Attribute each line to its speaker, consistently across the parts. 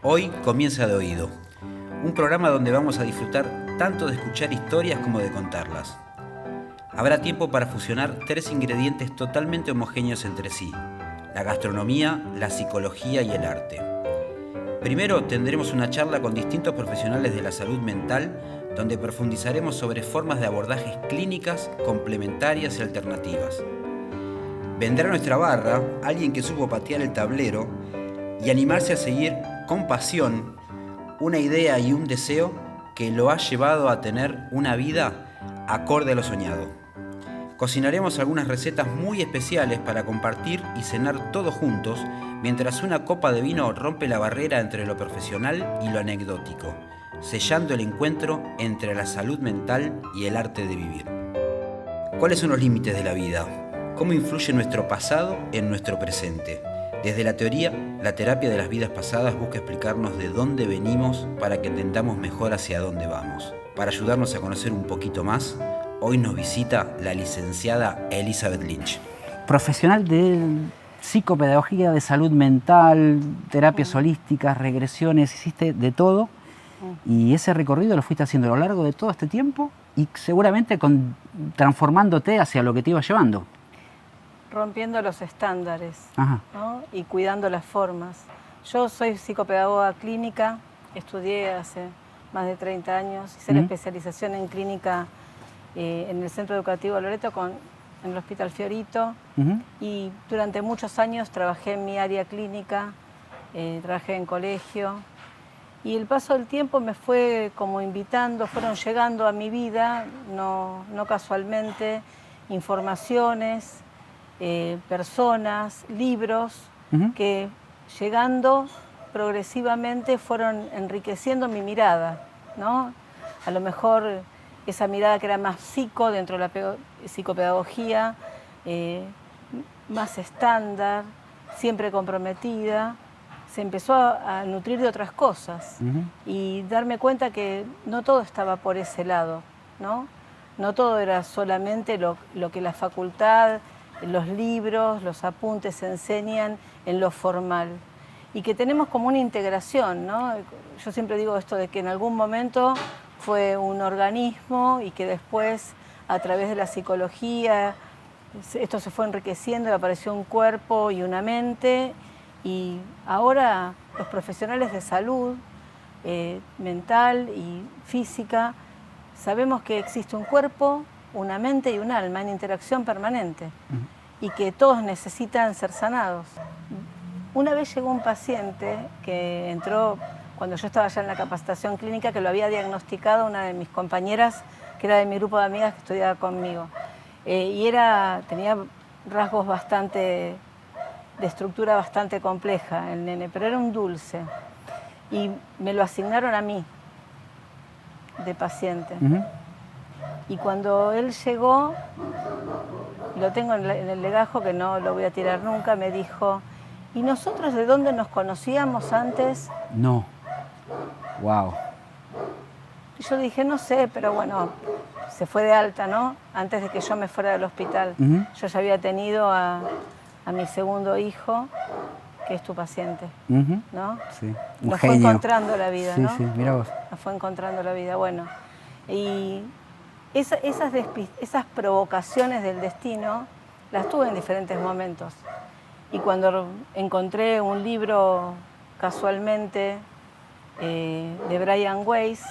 Speaker 1: Hoy comienza De Oído, un programa donde vamos a disfrutar tanto de escuchar historias como de contarlas. Habrá tiempo para fusionar tres ingredientes totalmente homogéneos entre sí: la gastronomía, la psicología y el arte. Primero tendremos una charla con distintos profesionales de la salud mental, donde profundizaremos sobre formas de abordajes clínicas, complementarias y alternativas. Vendrá a nuestra barra alguien que supo patear el tablero y animarse a seguir con pasión una idea y un deseo que lo ha llevado a tener una vida acorde a lo soñado. Cocinaremos algunas recetas muy especiales para compartir y cenar todos juntos, mientras una copa de vino rompe la barrera entre lo profesional y lo anecdótico, sellando el encuentro entre la salud mental y el arte de vivir. ¿Cuáles son los límites de la vida? ¿Cómo influye nuestro pasado en nuestro presente? Desde la teoría, la terapia de las vidas pasadas busca explicarnos de dónde venimos para que entendamos mejor hacia dónde vamos. Para ayudarnos a conocer un poquito más, hoy nos visita la licenciada Elizabeth Lynch.
Speaker 2: Profesional de psicopedagogía, de salud mental, terapias holísticas, regresiones, hiciste de todo. Y ese recorrido lo fuiste haciendo a lo largo de todo este tiempo y seguramente transformándote hacia lo que te iba llevando.
Speaker 3: Rompiendo los estándares,
Speaker 2: ¿no?
Speaker 3: Y cuidando las formas. Yo soy psicopedagoga clínica, estudié hace más de 30 años, hice la especialización en clínica en el Centro Educativo Loreto en el Hospital Fiorito, y durante muchos años trabajé en mi área clínica, trabajé en colegio, y el paso del tiempo me fue como invitando, fueron llegando a mi vida, no casualmente, informaciones, personas, libros, que llegando progresivamente fueron enriqueciendo mi mirada, ¿no? A lo mejor esa mirada que era más psico dentro de la psicopedagogía, más estándar, siempre comprometida, se empezó a nutrir de otras cosas y darme cuenta que no todo estaba por ese lado, ¿no? No todo era solamente lo que la facultad, los libros, los apuntes enseñan en lo formal, y que tenemos como una integración, ¿no? Yo siempre digo esto de que en algún momento fue un organismo y que después, a través de la psicología, esto se fue enriqueciendo y apareció un cuerpo y una mente, y ahora los profesionales de salud mental y física sabemos que existe un cuerpo, una mente y un alma en interacción permanente, y que todos necesitan ser sanados. Una vez llegó un paciente que entró cuando yo estaba ya en la capacitación clínica, que lo había diagnosticado una de mis compañeras, que era de mi grupo de amigas que estudiaba conmigo. Y tenía rasgos de estructura bastante compleja el nene, pero era un dulce. Y me lo asignaron a mí, de paciente. Y cuando él llegó, lo tengo en el legajo, que no lo voy a tirar nunca, me dijo: ¿y nosotros de dónde nos conocíamos antes?
Speaker 2: No. Wow.
Speaker 3: Y yo dije: no sé, pero bueno, se fue de alta, ¿no? Antes de que yo me fuera del hospital. Yo ya había tenido a mi segundo hijo, que es tu paciente, ¿no?
Speaker 2: Sí.
Speaker 3: Nos fue encontrando la vida,
Speaker 2: sí,
Speaker 3: ¿no?
Speaker 2: Sí, mira vos.
Speaker 3: Nos fue encontrando la vida, bueno. Y esas provocaciones del destino las tuve en diferentes momentos. Y cuando encontré un libro casualmente de Brian Weiss,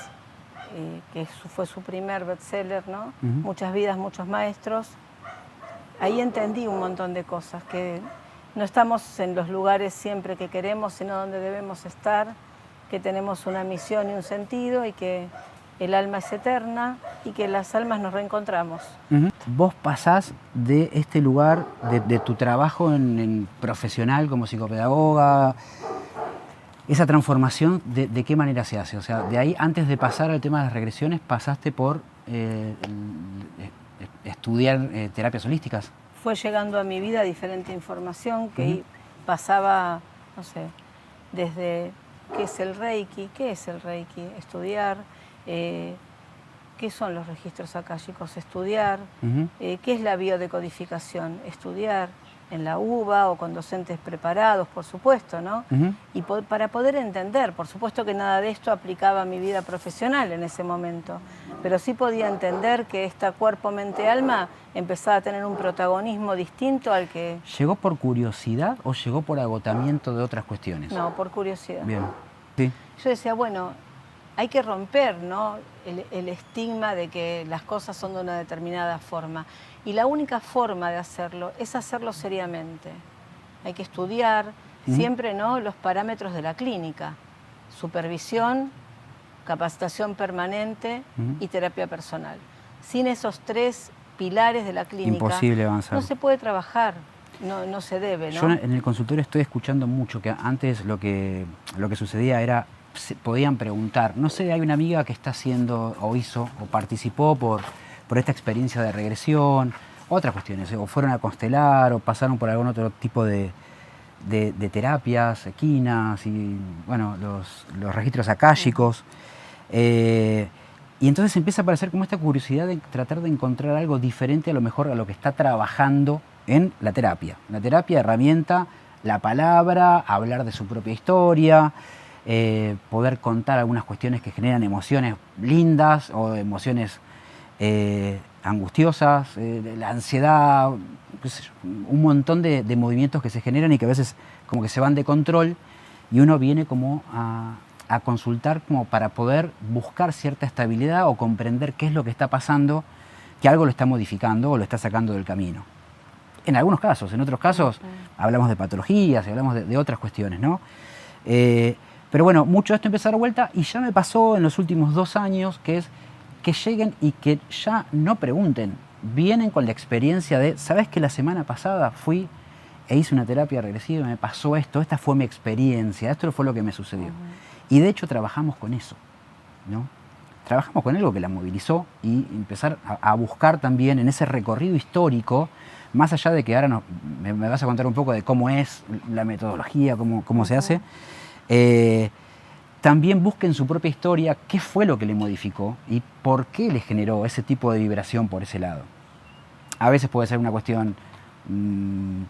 Speaker 3: que fue su primer bestseller, ¿no? Muchas vidas, muchos maestros, ahí entendí un montón de cosas, que no estamos en los lugares siempre que queremos, sino donde debemos estar, que tenemos una misión y un sentido, y que el alma es eterna y que las almas nos reencontramos.
Speaker 2: Vos pasás de este lugar, de tu trabajo en profesional como psicopedagoga, esa transformación, ¿de qué manera se hace? O sea, de ahí, antes de pasar al tema de las regresiones, pasaste por estudiar terapias holísticas.
Speaker 3: Fue llegando a mi vida diferente información que pasaba, no sé, desde qué es el Reiki, estudiar, qué son los registros akáshicos, estudiar, qué es la biodecodificación, estudiar, en la UBA o con docentes preparados, por supuesto, ¿no? Y para poder entender, por supuesto que nada de esto aplicaba a mi vida profesional en ese momento, pero sí podía entender que esta cuerpo, mente, alma empezaba a tener un protagonismo distinto al que...
Speaker 2: ¿Llegó por curiosidad o llegó por agotamiento de otras cuestiones?
Speaker 3: No, por curiosidad.
Speaker 2: Bien, sí.
Speaker 3: Yo decía, bueno, hay que romper, ¿no?, el estigma de que las cosas son de una determinada forma. Y la única forma de hacerlo es hacerlo seriamente. Hay que estudiar siempre, ¿no?, los parámetros de la clínica. Supervisión, capacitación permanente y terapia personal. Sin esos 3 pilares de la clínica
Speaker 2: Imposible avanzar.
Speaker 3: no se puede trabajar, no se debe, ¿no?
Speaker 2: Yo en el consultorio estoy escuchando mucho que antes lo que sucedía era, podían preguntar, no sé, hay una amiga que está haciendo o hizo o participó por esta experiencia de regresión, otras cuestiones, o fueron a constelar o pasaron por algún otro tipo de terapias, equinas y bueno, los registros akáshicos. Y entonces empieza a aparecer como esta curiosidad de tratar de encontrar algo diferente a lo mejor a lo que está trabajando en la terapia. La terapia, herramienta, la palabra, hablar de su propia historia, poder contar algunas cuestiones que generan emociones lindas o emociones angustiosas, la ansiedad, pues, un montón de movimientos que se generan y que a veces como que se van de control y uno viene como a consultar como para poder buscar cierta estabilidad o comprender qué es lo que está pasando, que algo lo está modificando o lo está sacando del camino. En algunos casos, en otros casos hablamos de patologías y hablamos de otras cuestiones, ¿no? Pero bueno, mucho de esto empieza a dar vuelta y ya me pasó en los últimos 2 años que es que lleguen y que ya no pregunten, vienen con la experiencia de, ¿sabes que la semana pasada fui e hice una terapia regresiva y me pasó esto, esta fue mi experiencia, esto fue lo que me sucedió? Y de hecho trabajamos con eso, ¿no? Trabajamos con algo que la movilizó y empezar a buscar también en ese recorrido histórico, más allá de que ahora me vas a contar un poco de cómo es la metodología, cómo se hace, también busquen su propia historia, qué fue lo que le modificó y por qué le generó ese tipo de vibración por ese lado. A veces puede ser una cuestión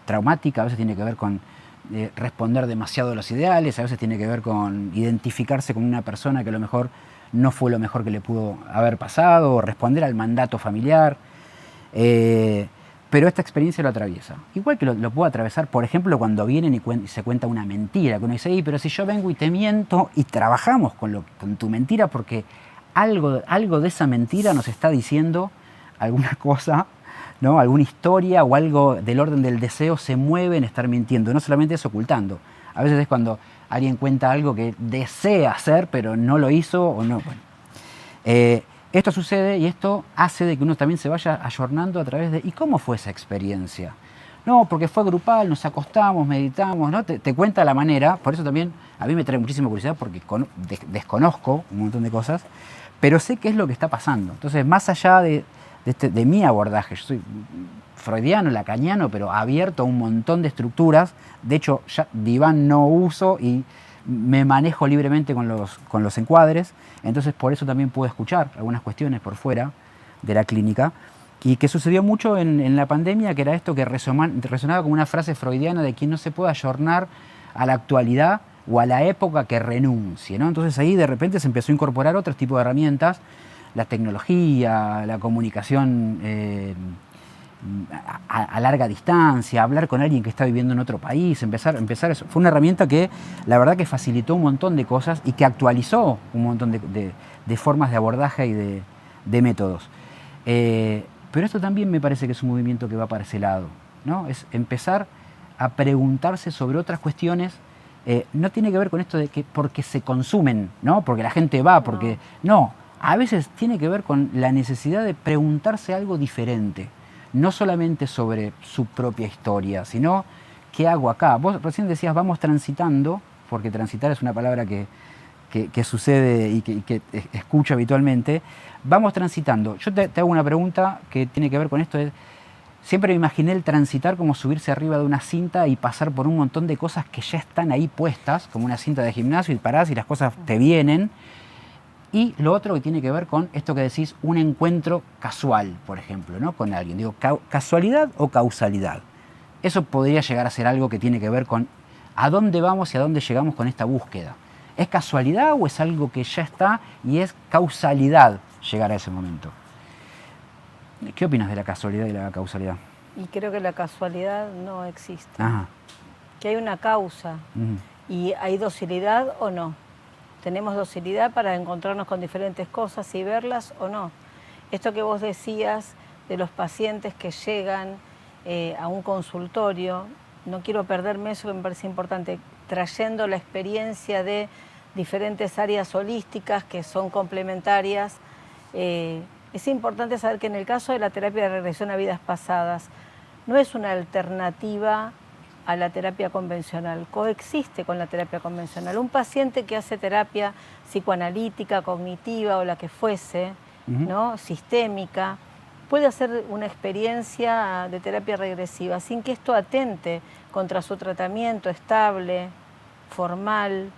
Speaker 2: traumática, a veces tiene que ver con responder demasiado a los ideales, a veces tiene que ver con identificarse con una persona que a lo mejor no fue lo mejor que le pudo haber pasado, o responder al mandato familiar, pero esta experiencia lo atraviesa. Igual que lo puedo atravesar, por ejemplo, cuando vienen y se cuenta una mentira, que uno dice, pero si yo vengo y te miento y trabajamos con tu mentira porque algo de esa mentira nos está diciendo alguna cosa, ¿no? Alguna historia o algo del orden del deseo se mueve en estar mintiendo. No solamente es ocultando. A veces es cuando alguien cuenta algo que desea hacer, pero no lo hizo o no. Bueno. Esto sucede y esto hace de que uno también se vaya ayornando a través de ¿y cómo fue esa experiencia? No, porque fue grupal, nos acostamos, meditamos, ¿no? Te cuenta la manera, por eso también a mí me trae muchísima curiosidad porque desconozco un montón de cosas, pero sé qué es lo que está pasando. Entonces, más allá de mi abordaje, yo soy freudiano, lacaniano, pero abierto a un montón de estructuras. De hecho, ya diván no uso y me manejo libremente con los encuadres. Entonces, por eso también puedo escuchar algunas cuestiones por fuera de la clínica. Y que sucedió mucho en la pandemia, que era esto que resonaba como una frase freudiana de quien no se puede ayornar a la actualidad o a la época que renuncie, ¿no? Entonces ahí de repente se empezó a incorporar otros tipos de herramientas, la tecnología, la comunicación a larga distancia, hablar con alguien que está viviendo en otro país, empezar eso. Fue una herramienta que la verdad que facilitó un montón de cosas y que actualizó un montón de formas de abordaje y de métodos. Pero esto también me parece que es un movimiento que va para ese lado, ¿no? Es empezar a preguntarse sobre otras cuestiones. No tiene que ver con esto de que porque se consumen, ¿no? Porque la gente va, porque... No, a veces tiene que ver con la necesidad de preguntarse algo diferente. No solamente sobre su propia historia, sino ¿qué hago acá? Vos recién decías vamos transitando, porque transitar es una palabra que sucede y que escucho habitualmente. Vamos transitando. Yo te hago una pregunta que tiene que ver con esto. Siempre me imaginé el transitar como subirse arriba de una cinta y pasar por un montón de cosas que ya están ahí puestas, como una cinta de gimnasio, y parás y las cosas te vienen. Y lo otro que tiene que ver con esto que decís, un encuentro casual, por ejemplo, ¿no? Con alguien. Digo, ¿casualidad o causalidad? Eso podría llegar a ser algo que tiene que ver con a dónde vamos y a dónde llegamos con esta búsqueda. ¿Es casualidad o es algo que ya está y es causalidad llegar a ese momento? ¿Qué opinas de la casualidad y la causalidad?
Speaker 3: Y creo que la casualidad no existe.
Speaker 2: Ajá.
Speaker 3: Que hay una causa y hay docilidad o no. Tenemos docilidad para encontrarnos con diferentes cosas y verlas o no. Esto que vos decías de los pacientes que llegan a un consultorio, no quiero perderme eso que me parece importante, trayendo la experiencia de diferentes áreas holísticas que son complementarias. Es importante saber que en el caso de la terapia de regresión a vidas pasadas, no es una alternativa a la terapia convencional, coexiste con la terapia convencional. Un paciente que hace terapia psicoanalítica, cognitiva o la que fuese, ¿no? Sistémica, puede hacer una experiencia de terapia regresiva sin que esto atente contra su tratamiento estable, formal.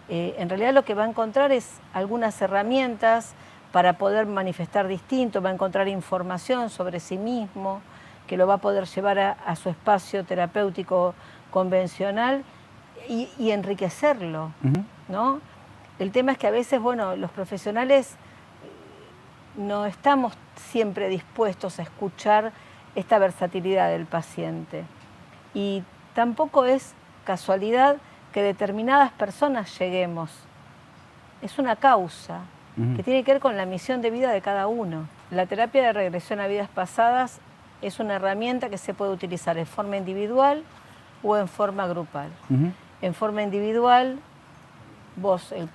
Speaker 3: En realidad lo que va a encontrar es algunas herramientas para poder manifestar distinto, va a encontrar información sobre sí mismo, que lo va a poder llevar a su espacio terapéutico convencional y enriquecerlo, ¿no? El tema es que a veces, bueno, los profesionales no estamos siempre dispuestos a escuchar esta versatilidad del paciente. Y tampoco es casualidad que determinadas personas lleguemos. Es una causa que tiene que ver con la misión de vida de cada uno. La terapia de regresión a vidas pasadas es una herramienta que se puede utilizar en forma individual o en forma grupal. En forma individual, vos, el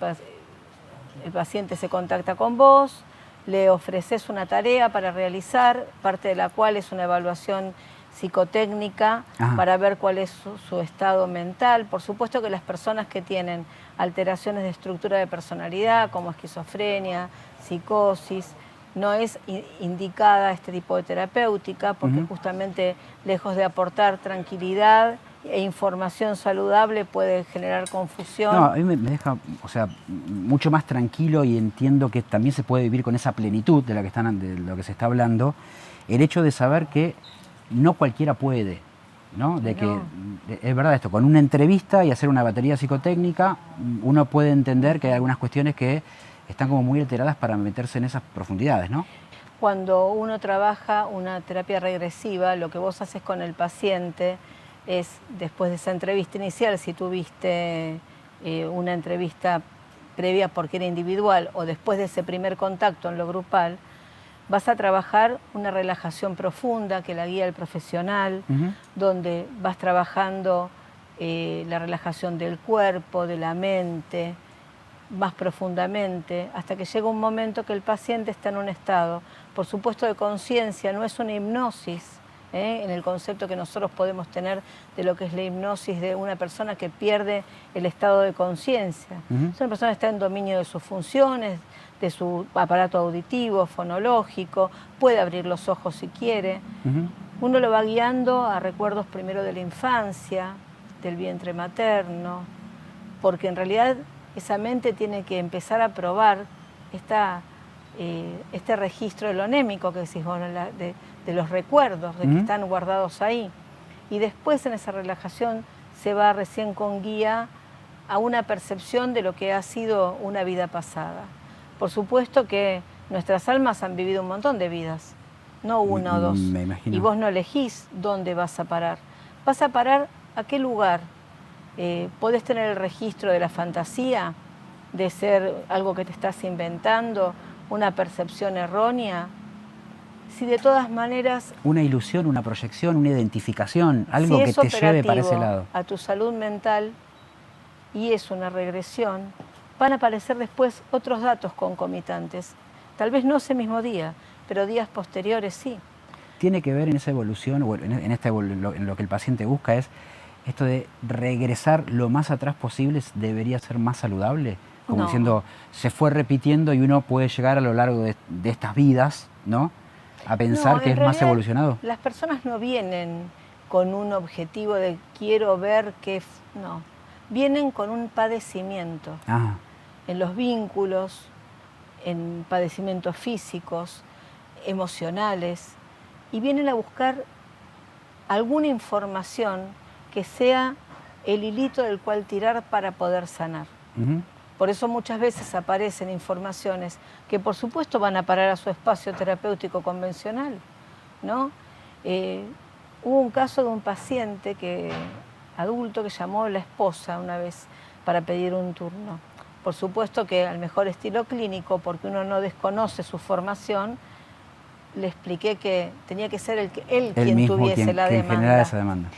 Speaker 3: paciente se contacta con vos, le ofreces una tarea para realizar, parte de la cual es una evaluación psicotécnica para ver cuál es su estado mental. Por supuesto que las personas que tienen alteraciones de estructura de personalidad, como esquizofrenia, psicosis, no es indicada este tipo de terapéutica porque justamente lejos de aportar tranquilidad e información saludable puede generar confusión.
Speaker 2: No, a mí me deja, o sea, mucho más tranquilo y entiendo que también se puede vivir con esa plenitud de lo que se está hablando, el hecho de saber que no cualquiera puede, ¿no? Es verdad esto, con una entrevista y hacer una batería psicotécnica, uno puede entender que hay algunas cuestiones que están como muy alteradas para meterse en esas profundidades, ¿no?
Speaker 3: Cuando uno trabaja una terapia regresiva, lo que vos haces con el paciente es, después de esa entrevista inicial, si tuviste una entrevista previa porque era individual o después de ese primer contacto en lo grupal, vas a trabajar una relajación profunda que la guía el profesional, donde vas trabajando la relajación del cuerpo, de la mente, más profundamente, hasta que llega un momento que el paciente está en un estado, por supuesto, de conciencia, no es una hipnosis, en el concepto que nosotros podemos tener de lo que es la hipnosis de una persona que pierde el estado de conciencia. Es una persona que está en dominio de sus funciones, de su aparato auditivo, fonológico, puede abrir los ojos si quiere. Uno lo va guiando a recuerdos primero de la infancia, del vientre materno, porque en realidad esa mente tiene que empezar a probar este registro helonémico que decís, bueno, de los recuerdos de que están guardados ahí. Y después en esa relajación se va recién con guía a una percepción de lo que ha sido una vida pasada. Por supuesto que nuestras almas han vivido un montón de vidas, no una o dos.
Speaker 2: Me imagino.
Speaker 3: Y vos no elegís dónde vas a parar. Vas a parar a qué lugar. Podés tener el registro de la fantasía, de ser algo que te estás inventando, una percepción errónea. Si de todas maneras...
Speaker 2: Una ilusión, una proyección, una identificación, algo
Speaker 3: si
Speaker 2: que te lleve para ese lado.
Speaker 3: a tu salud mental y es una regresión, van a aparecer después otros datos concomitantes. Tal vez no ese mismo día, pero días posteriores sí.
Speaker 2: Tiene que ver en esa evolución, o en lo que el paciente busca es esto de regresar lo más atrás posible, debería ser más saludable, como diciendo, se fue repitiendo y uno puede llegar a lo largo de estas vidas, ¿no?, a pensar que es más evolucionado.
Speaker 3: Las personas no vienen con un objetivo de quiero ver qué... No, vienen con un padecimiento. En los vínculos, en padecimientos físicos, emocionales, y vienen a buscar alguna información que sea el hilito del cual tirar para poder sanar. Por eso muchas veces aparecen informaciones que por supuesto van a parar a su espacio terapéutico convencional, ¿no? Hubo un caso de un paciente adulto que llamó a la esposa una vez para pedir un turno. Por supuesto que al mejor estilo clínico, porque uno no desconoce su formación, le expliqué que tenía que ser él quien tuviese la demanda.
Speaker 2: Generara esa demanda.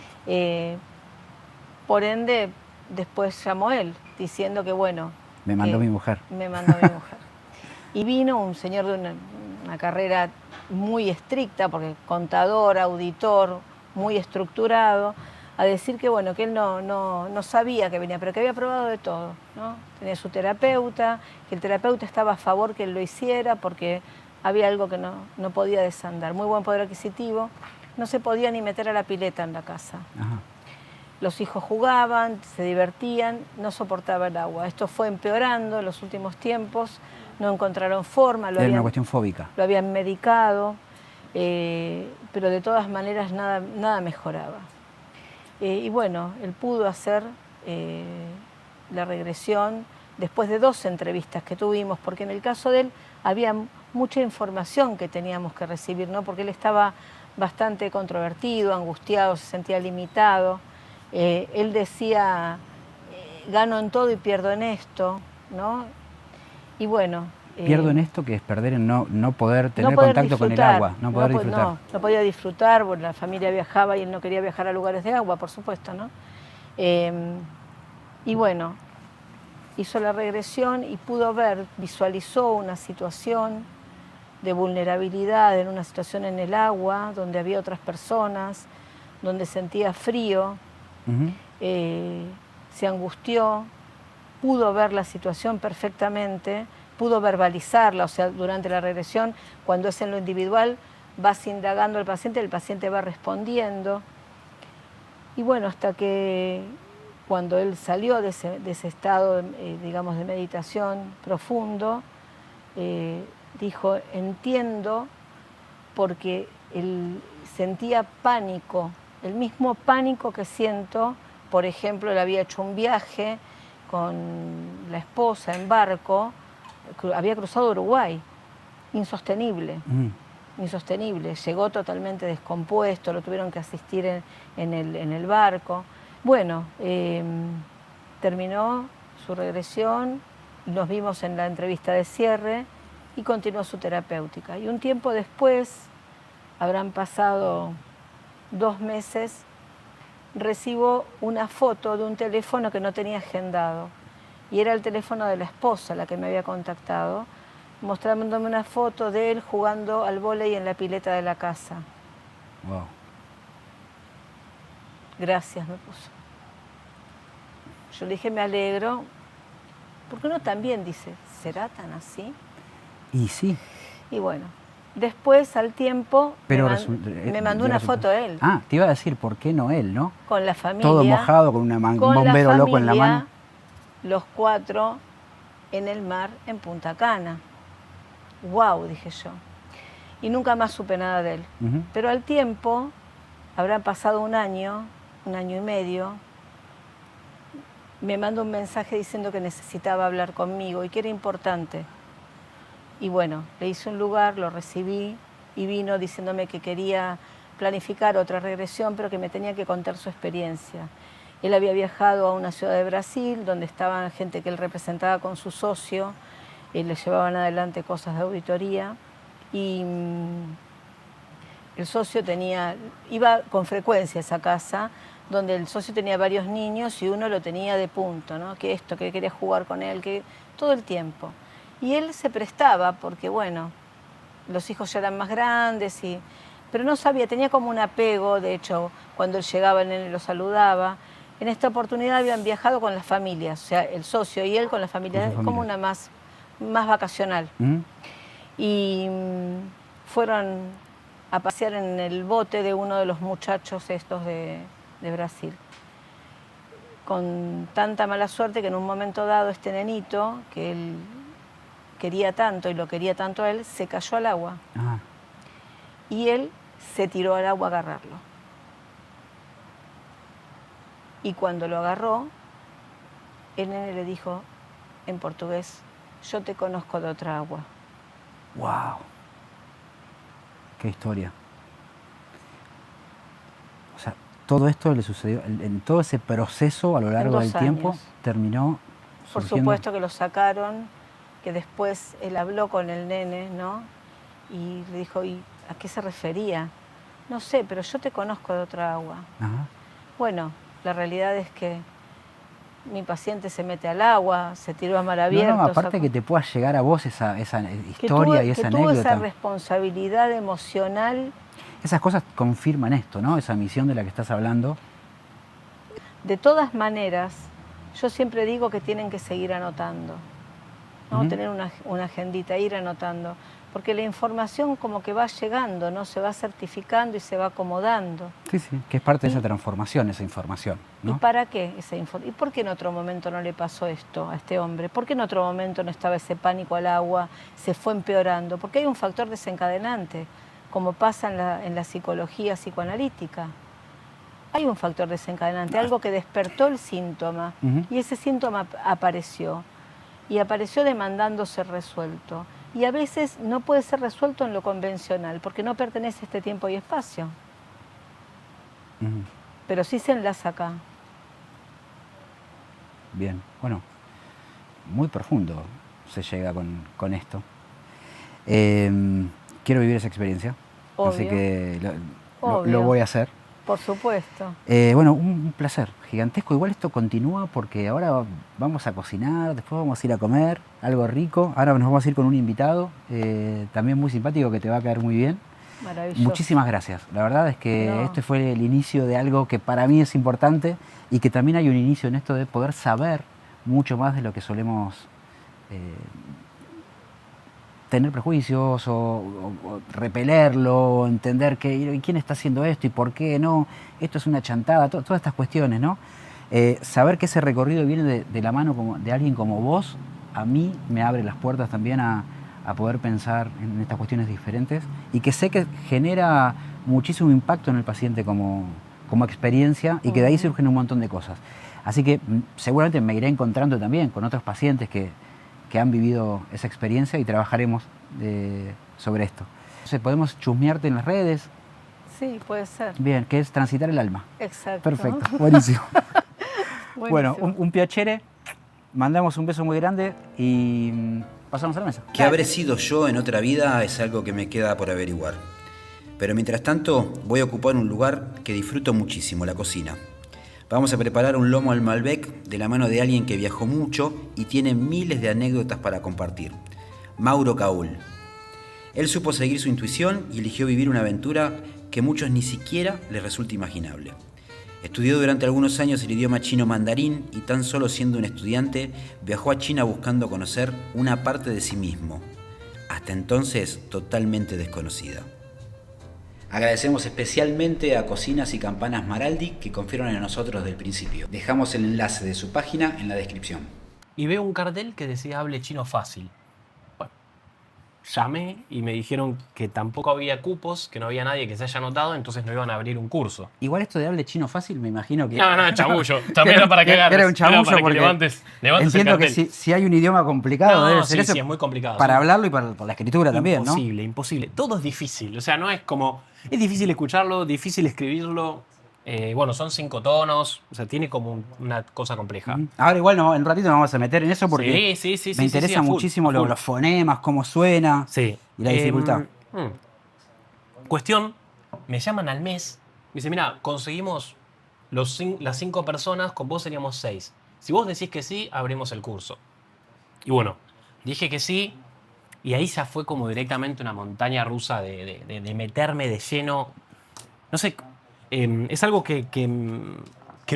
Speaker 3: Por ende, después llamó él, diciendo que bueno...
Speaker 2: Me mandó mi mujer.
Speaker 3: Me mandó mi mujer. Y vino un señor de una carrera muy estricta, porque contador, auditor, muy estructurado, a decir que bueno, que él no sabía que venía, pero que había probado de todo, ¿no? Tenía su terapeuta, que el terapeuta estaba a favor que él lo hiciera porque había algo que no podía desandar. Muy buen poder adquisitivo, no se podía ni meter a la pileta en la casa.
Speaker 2: Ajá.
Speaker 3: Los hijos jugaban, se divertían, no soportaba el agua. Esto fue empeorando en los últimos tiempos, no encontraron forma.
Speaker 2: Era una cuestión fóbica.
Speaker 3: Lo habían medicado, pero de todas maneras nada mejoraba. Y bueno, él pudo hacer la regresión después de 2 entrevistas que tuvimos, porque en el caso de él había mucha información que teníamos que recibir, ¿no? Porque él estaba bastante controvertido, angustiado, se sentía limitado. Él decía, gano en todo y pierdo en esto, ¿no? Y bueno...
Speaker 2: Pierdo en esto, que es perder en no poder tener contacto con el agua, no poder disfrutar.
Speaker 3: No podía disfrutar, porque la familia viajaba y él no quería viajar a lugares de agua, por supuesto, ¿no? Y bueno, hizo la regresión y pudo visualizó una situación de vulnerabilidad, en una situación en el agua, donde había otras personas, donde sentía frío, se angustió, pudo ver la situación perfectamente, pudo verbalizarla, o sea, durante la regresión, cuando es en lo individual, vas indagando al paciente, el paciente va respondiendo. Y bueno, hasta que cuando él salió de ese estado, digamos, de meditación profundo, dijo, entiendo, porque él sentía pánico, el mismo pánico que siento. Por ejemplo, él había hecho un viaje con la esposa en barco, había cruzado Uruguay, insostenible, insostenible. Llegó totalmente descompuesto, lo tuvieron que asistir en el barco. Bueno, terminó su regresión, nos vimos en la entrevista de cierre y continuó su terapéutica. Y un tiempo después, habrán pasado 2 meses, recibo una foto de un teléfono que no tenía agendado. Y era el teléfono de la esposa la que me había contactado, mostrándome una foto de él jugando al vóley en la pileta de la casa.
Speaker 2: Wow.
Speaker 3: Gracias, me puso. Yo le dije, me alegro, porque uno también dice, ¿será tan así?
Speaker 2: Y sí.
Speaker 3: Y bueno, después, al tiempo, me mandó una foto él.
Speaker 2: Ah, te iba a decir, ¿por qué no él, no?
Speaker 3: Con la familia.
Speaker 2: Todo mojado, con un bombero loco en la mano.
Speaker 3: Los 4 en el mar en Punta Cana. ¡Wow!, dije yo. Y nunca más supe nada de él. Pero al tiempo, habrá pasado un año y medio, me mandó un mensaje diciendo que necesitaba hablar conmigo y que era importante. Y bueno, le hice un lugar, lo recibí y vino diciéndome que quería planificar otra regresión, pero que me tenía que contar su experiencia. Él había viajado a una ciudad de Brasil, donde estaban gente que él representaba con su socio, le llevaban adelante cosas de auditoría, y el socio iba con frecuencia a esa casa, donde el socio tenía varios niños y uno lo tenía de punto, ¿no? Que quería jugar con él, que todo el tiempo. Y él se prestaba, porque bueno, los hijos ya eran más grandes, pero no sabía, tenía como un apego. De hecho, cuando él llegaba, él lo saludaba. En esta oportunidad habían viajado con las familias, o sea, el socio y él con la familia, como una más vacacional. Y fueron a pasear en el bote de uno de los muchachos estos de Brasil. Con tanta mala suerte que en un momento dado este nenito, que él quería tanto y lo quería tanto a él, se cayó al agua. Y él se tiró al agua a agarrarlo. Y cuando lo agarró, el nene le dijo en portugués, yo te conozco de otra agua.
Speaker 2: ¡Wow! ¡Qué historia! O sea, todo esto le sucedió, en todo ese proceso a lo largo del tiempo, terminó
Speaker 3: Por
Speaker 2: surgiendo.
Speaker 3: supuesto que lo sacaron, que después él habló con el nene, ¿no? Y le dijo, ¿y a qué se refería? No sé, pero yo te conozco de otra agua.
Speaker 2: Ajá.
Speaker 3: Bueno, la realidad es que mi paciente se mete al agua, se tiró a mar abierto.
Speaker 2: No, aparte que te pueda llegar a vos esa historia y esa
Speaker 3: que tuvo
Speaker 2: anécdota.
Speaker 3: esa responsabilidad emocional.
Speaker 2: Esas cosas confirman esto, ¿no? Esa misión de la que estás hablando.
Speaker 3: De todas maneras, yo siempre digo que tienen que seguir anotando, ¿no? Tener una agendita, ir anotando, porque la información como que va llegando, ¿no? Se va certificando y se va acomodando.
Speaker 2: Sí, sí, que es parte de esa transformación, esa información, ¿no?
Speaker 3: ¿Y para qué esa información? ¿Y por qué en otro momento no le pasó esto a este hombre? ¿Por qué en otro momento no estaba ese pánico al agua, se fue empeorando? Porque hay un factor desencadenante, como pasa en la psicología psicoanalítica. Hay un factor desencadenante, algo que despertó el síntoma, y ese síntoma apareció, y apareció demandando ser resuelto. Y a veces no puede ser resuelto en lo convencional, porque no pertenece a este tiempo y espacio. Pero sí se enlaza acá.
Speaker 2: Bien, bueno, muy profundo se llega con esto. Quiero vivir esa experiencia,
Speaker 3: Obvio.
Speaker 2: así que lo voy a hacer.
Speaker 3: Por supuesto.
Speaker 2: Bueno, un placer gigantesco. Igual esto continúa porque ahora vamos a cocinar, después vamos a ir a comer algo rico. Ahora nos vamos a ir con un invitado, también muy simpático, que te va a caer muy bien.
Speaker 3: Maravilloso.
Speaker 2: Muchísimas gracias. La verdad es que este fue el inicio de algo que para mí es importante y que también hay un inicio en esto de poder saber mucho más de lo que solemos tener prejuicios o repelerlo, entender quién está haciendo esto y por qué no, esto es una chantada, todas estas cuestiones, ¿no? Saber que ese recorrido viene de la mano de alguien como vos, a mí me abre las puertas también a poder pensar en estas cuestiones diferentes y que sé que genera muchísimo impacto en el paciente como experiencia y que de ahí surgen un montón de cosas. Así que seguramente me iré encontrando también con otros pacientes que han vivido esa experiencia y trabajaremos sobre esto. Entonces, ¿podemos chusmearte en las redes?
Speaker 3: Sí, puede ser.
Speaker 2: Bien, que es transitar el alma.
Speaker 3: Exacto.
Speaker 2: Perfecto, buenísimo.
Speaker 3: Buenísimo.
Speaker 2: Bueno, un piacere, mandamos un beso muy grande y pasamos a la mesa.
Speaker 1: ¿Qué habré sido yo en otra vida? Es algo que me queda por averiguar. Pero mientras tanto, voy a ocupar un lugar que disfruto muchísimo, la cocina. Vamos a preparar un lomo al Malbec de la mano de alguien que viajó mucho y tiene miles de anécdotas para compartir. Mauro Caul. Él supo seguir su intuición y eligió vivir una aventura que muchos ni siquiera les resulta imaginable. Estudió durante algunos años el idioma chino mandarín y tan solo siendo un estudiante viajó a China buscando conocer una parte de sí mismo, hasta entonces totalmente desconocida. Agradecemos especialmente a Cocinas y Campanas Maraldi que confiaron en nosotros desde el principio. Dejamos el enlace de su página en la descripción.
Speaker 4: Y veo un cartel que decía hable chino fácil. Bueno, llamé y me dijeron que tampoco había cupos, que no había nadie que se haya anotado, entonces no iban a abrir un curso.
Speaker 2: Igual esto de hable chino fácil, me imagino que...
Speaker 4: No, chamullo. También era para cagar.
Speaker 2: Era un chamullo
Speaker 4: para que
Speaker 2: porque
Speaker 4: levantes
Speaker 2: entiendo que si hay un idioma complicado,
Speaker 4: no,
Speaker 2: debe ser eso.
Speaker 4: Sí, es muy complicado.
Speaker 2: Para hablarlo y para la escritura también, ¿no?
Speaker 4: Imposible, imposible. Todo es difícil. O sea, no es como... Es difícil escucharlo, difícil escribirlo. Bueno, son 5 tonos. O sea, tiene como una cosa compleja.
Speaker 2: Ahora igual en un ratito nos vamos a meter en eso porque
Speaker 4: sí,
Speaker 2: me interesa muchísimo los fonemas, cómo suena y la dificultad.
Speaker 4: Cuestión, me llaman al mes. Me dicen, mira, conseguimos las 5 personas, con vos seríamos 6. Si vos decís que sí, abrimos el curso. Y bueno, dije que sí. Y ahí ya fue como directamente una montaña rusa de meterme de lleno. No sé, es algo que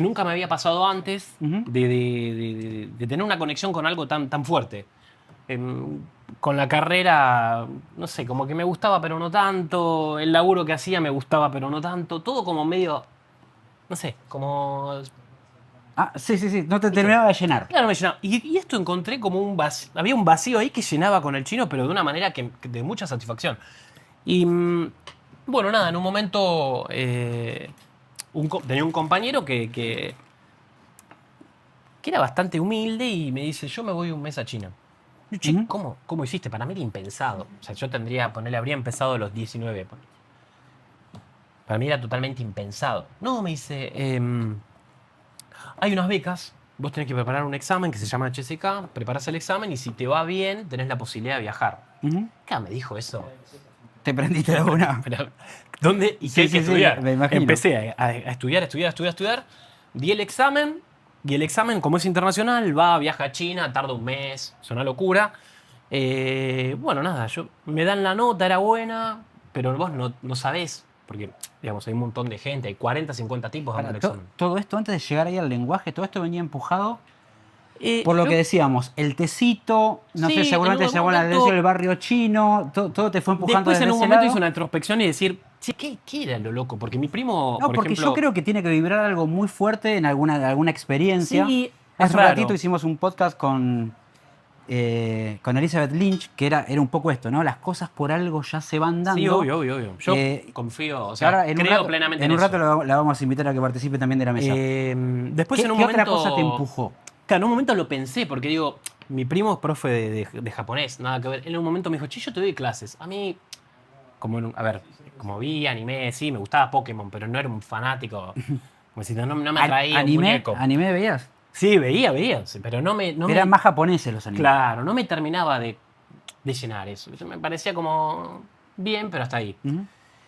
Speaker 4: nunca me había pasado antes, de tener una conexión con algo tan fuerte. Con la carrera, no sé, como que me gustaba pero no tanto. El laburo que hacía me gustaba pero no tanto. Todo como medio, no sé, como...
Speaker 2: Sí, no te terminaba de llenar.
Speaker 4: Claro, me llenaba. Y esto encontré como un vacío. Había un vacío ahí que llenaba con el chino, pero de una manera de mucha satisfacción. Y bueno, nada, en un momento tenía un compañero que que era bastante humilde y me dice, yo me voy un mes a China. Yo, che,
Speaker 2: Ujú.
Speaker 4: ¿cómo hiciste? Para mí era impensado. O sea, yo habría empezado a los 19. Para mí era totalmente impensado. No, me dice, hay unas becas, vos tenés que preparar un examen que se llama HSK, preparás el examen y si te va bien, tenés la posibilidad de viajar.
Speaker 2: Ujú.
Speaker 4: Acá me dijo eso.
Speaker 2: Te prendiste de una.
Speaker 4: Pero, ¿dónde? ¿Y
Speaker 2: Sí,
Speaker 4: qué hay
Speaker 2: sí,
Speaker 4: que
Speaker 2: sí,
Speaker 4: estudiar?
Speaker 2: me imagino.
Speaker 4: Empecé a estudiar. Di el examen, y el examen, como es internacional, viaja a China, tarda un mes, es una locura. Bueno, nada, me dan la nota, era buena, pero vos no sabés, porque digamos, hay un montón de gente, hay 40, 50 tipos dando el examen.
Speaker 2: Todo esto, antes de llegar ahí al lenguaje, todo esto venía empujado por lo que decíamos, el tecito, no
Speaker 4: Sí,
Speaker 2: sé, seguramente
Speaker 4: en un
Speaker 2: llegó a la
Speaker 4: momento-
Speaker 2: atención del barrio chino, todo te fue empujando
Speaker 4: Después
Speaker 2: desde
Speaker 4: en un
Speaker 2: ese
Speaker 4: momento
Speaker 2: lado.
Speaker 4: hice una introspección y decir, che, ¿qué era lo loco? Porque mi primo,
Speaker 2: No,
Speaker 4: por
Speaker 2: porque
Speaker 4: ejemplo...
Speaker 2: yo creo que tiene que vibrar algo muy fuerte en alguna experiencia.
Speaker 4: Sí, es
Speaker 2: Hace un
Speaker 4: raro.
Speaker 2: ratito hicimos un podcast con Elizabeth Lynch, que era un poco esto, ¿no? Las cosas por algo ya se van dando.
Speaker 4: Sí, obvio. Yo
Speaker 2: Eh,
Speaker 4: confío, o
Speaker 2: que
Speaker 4: sea,
Speaker 2: ahora en un
Speaker 4: creo
Speaker 2: rato,
Speaker 4: plenamente
Speaker 2: en un
Speaker 4: eso.
Speaker 2: rato la vamos a invitar a que participe también de la mesa.
Speaker 4: Después
Speaker 2: ¿Qué,
Speaker 4: en un
Speaker 2: qué
Speaker 4: momento...
Speaker 2: otra cosa te empujó?
Speaker 4: Claro, en un momento lo pensé, porque digo, mi primo es profe de japonés, nada que ver. En un momento me dijo, che, yo te doy clases. A mí, como vi anime, sí, me gustaba Pokémon, pero no era un fanático. Como si no me atraía un muñeco.
Speaker 2: ¿Anime veías?
Speaker 4: Sí, veía, sí, pero no me...
Speaker 2: Eran más japoneses los animes.
Speaker 4: Claro, no me terminaba de llenar eso. Me parecía como bien, pero hasta ahí.
Speaker 2: Ujú.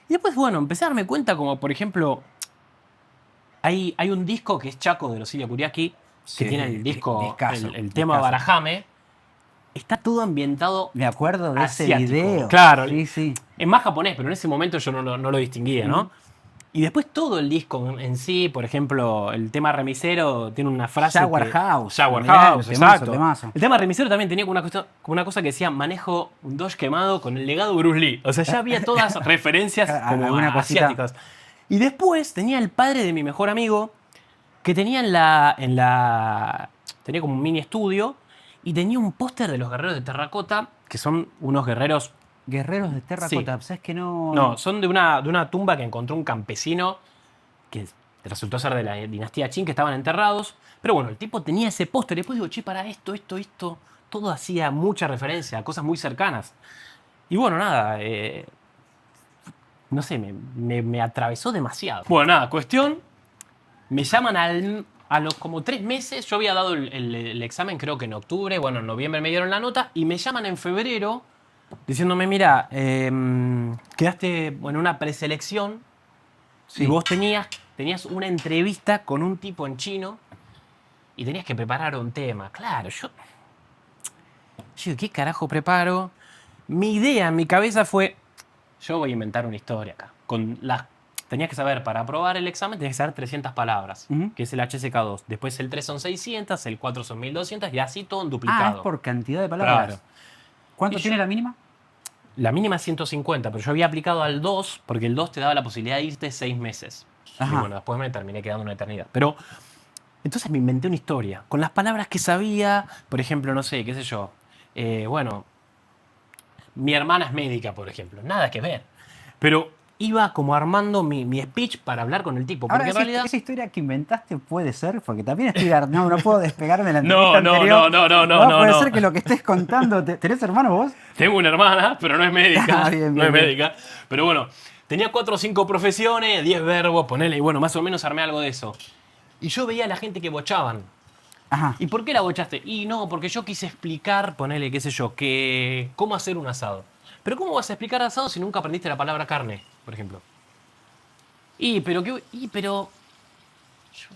Speaker 4: Y después, bueno, empecé a darme cuenta como, por ejemplo, hay un disco que es Chaco de los Ilya Kuriaki,
Speaker 2: Sí,
Speaker 4: que tiene el disco,
Speaker 2: discazo,
Speaker 4: el tema
Speaker 2: discazo.
Speaker 4: Barajame. Está todo ambientado
Speaker 2: Me acuerdo de ese
Speaker 4: asiático.
Speaker 2: video.
Speaker 4: Claro,
Speaker 2: Sí, sí.
Speaker 4: es más japonés, pero en ese momento yo no lo distinguía, ¿no?
Speaker 2: Mm.
Speaker 4: Y después todo el disco en sí, por ejemplo, el tema remisero tiene una frase
Speaker 2: Shower
Speaker 4: que...
Speaker 2: House.
Speaker 4: Shower
Speaker 2: Mirá,
Speaker 4: House,
Speaker 2: temazo,
Speaker 4: exacto.
Speaker 2: temazo.
Speaker 4: El tema remisero también tenía como una cosa que decía manejo un Dodge quemado con el legado Bruce Lee. O sea, ya había todas referencias como
Speaker 2: Alguna cosita.
Speaker 4: asiáticas. Y después tenía el padre de mi mejor amigo que tenía tenía como un mini estudio y tenía un póster de los guerreros de terracota, que son unos guerreros...
Speaker 2: Guerreros de terracota,
Speaker 4: Sí.
Speaker 2: ¿sabes que no?
Speaker 4: No, son de una tumba que encontró un campesino que resultó ser de la dinastía Qin, que estaban enterrados. Pero bueno, el tipo tenía ese póster. Y después digo, che, para esto. Todo hacía mucha referencia a cosas muy cercanas. Y bueno, nada, no sé, me atravesó demasiado. Bueno, nada, cuestión. Me llaman a los como 3 meses. Yo había dado el examen, creo que en octubre. Bueno, en noviembre me dieron la nota. Y me llaman en febrero diciéndome, mira, quedaste en una preselección.
Speaker 2: Sí.
Speaker 4: Y vos tenías una entrevista con un tipo en chino y tenías que preparar un tema. Claro, yo digo, ¿qué carajo preparo? Mi idea en mi cabeza fue, yo voy a inventar una historia acá. Tenías que saber, para aprobar el examen, tenías que saber 300 palabras,
Speaker 2: Ujú.
Speaker 4: que es el HSK2. Después el 3 son 600, el 4 son 1200 y así todo en
Speaker 2: Ah,
Speaker 4: duplicado.
Speaker 2: es por cantidad de palabras.
Speaker 4: Claro.
Speaker 2: ¿Cuánto
Speaker 4: Y
Speaker 2: tiene
Speaker 4: yo-
Speaker 2: la mínima?
Speaker 4: La mínima es 150, pero yo había aplicado al 2 porque el 2 te daba la posibilidad de irte 6 meses.
Speaker 2: Ajá.
Speaker 4: Y bueno, después me terminé quedando una eternidad. Pero entonces me inventé una historia con las palabras que sabía. Por ejemplo, no sé, qué sé yo. Bueno, mi hermana es médica, por ejemplo. Nada que ver. Pero iba como armando mi speech para hablar con el tipo. Porque
Speaker 2: Ahora,
Speaker 4: en realidad...
Speaker 2: esa historia que inventaste puede ser, porque también estoy... No puedo despegarme de la
Speaker 4: No,
Speaker 2: entrevista anterior.
Speaker 4: no,
Speaker 2: Puede
Speaker 4: no.
Speaker 2: ser que lo que estés contando... ¿Tenés hermano vos?
Speaker 4: Tengo una hermana, pero no es médica.
Speaker 2: Ah, bien,
Speaker 4: no es
Speaker 2: bien.
Speaker 4: médica. Pero bueno, tenía 4 o 5 profesiones, 10 verbos, ponele, y bueno, más o menos armé algo de eso. Y yo veía a la gente que bochaban.
Speaker 2: Ajá.
Speaker 4: ¿Y por qué la bochaste? Y no, porque yo quise explicar, ponele, qué sé yo, que cómo hacer un asado. Pero ¿cómo vas a explicar asado si nunca aprendiste la palabra carne, por ejemplo? Pero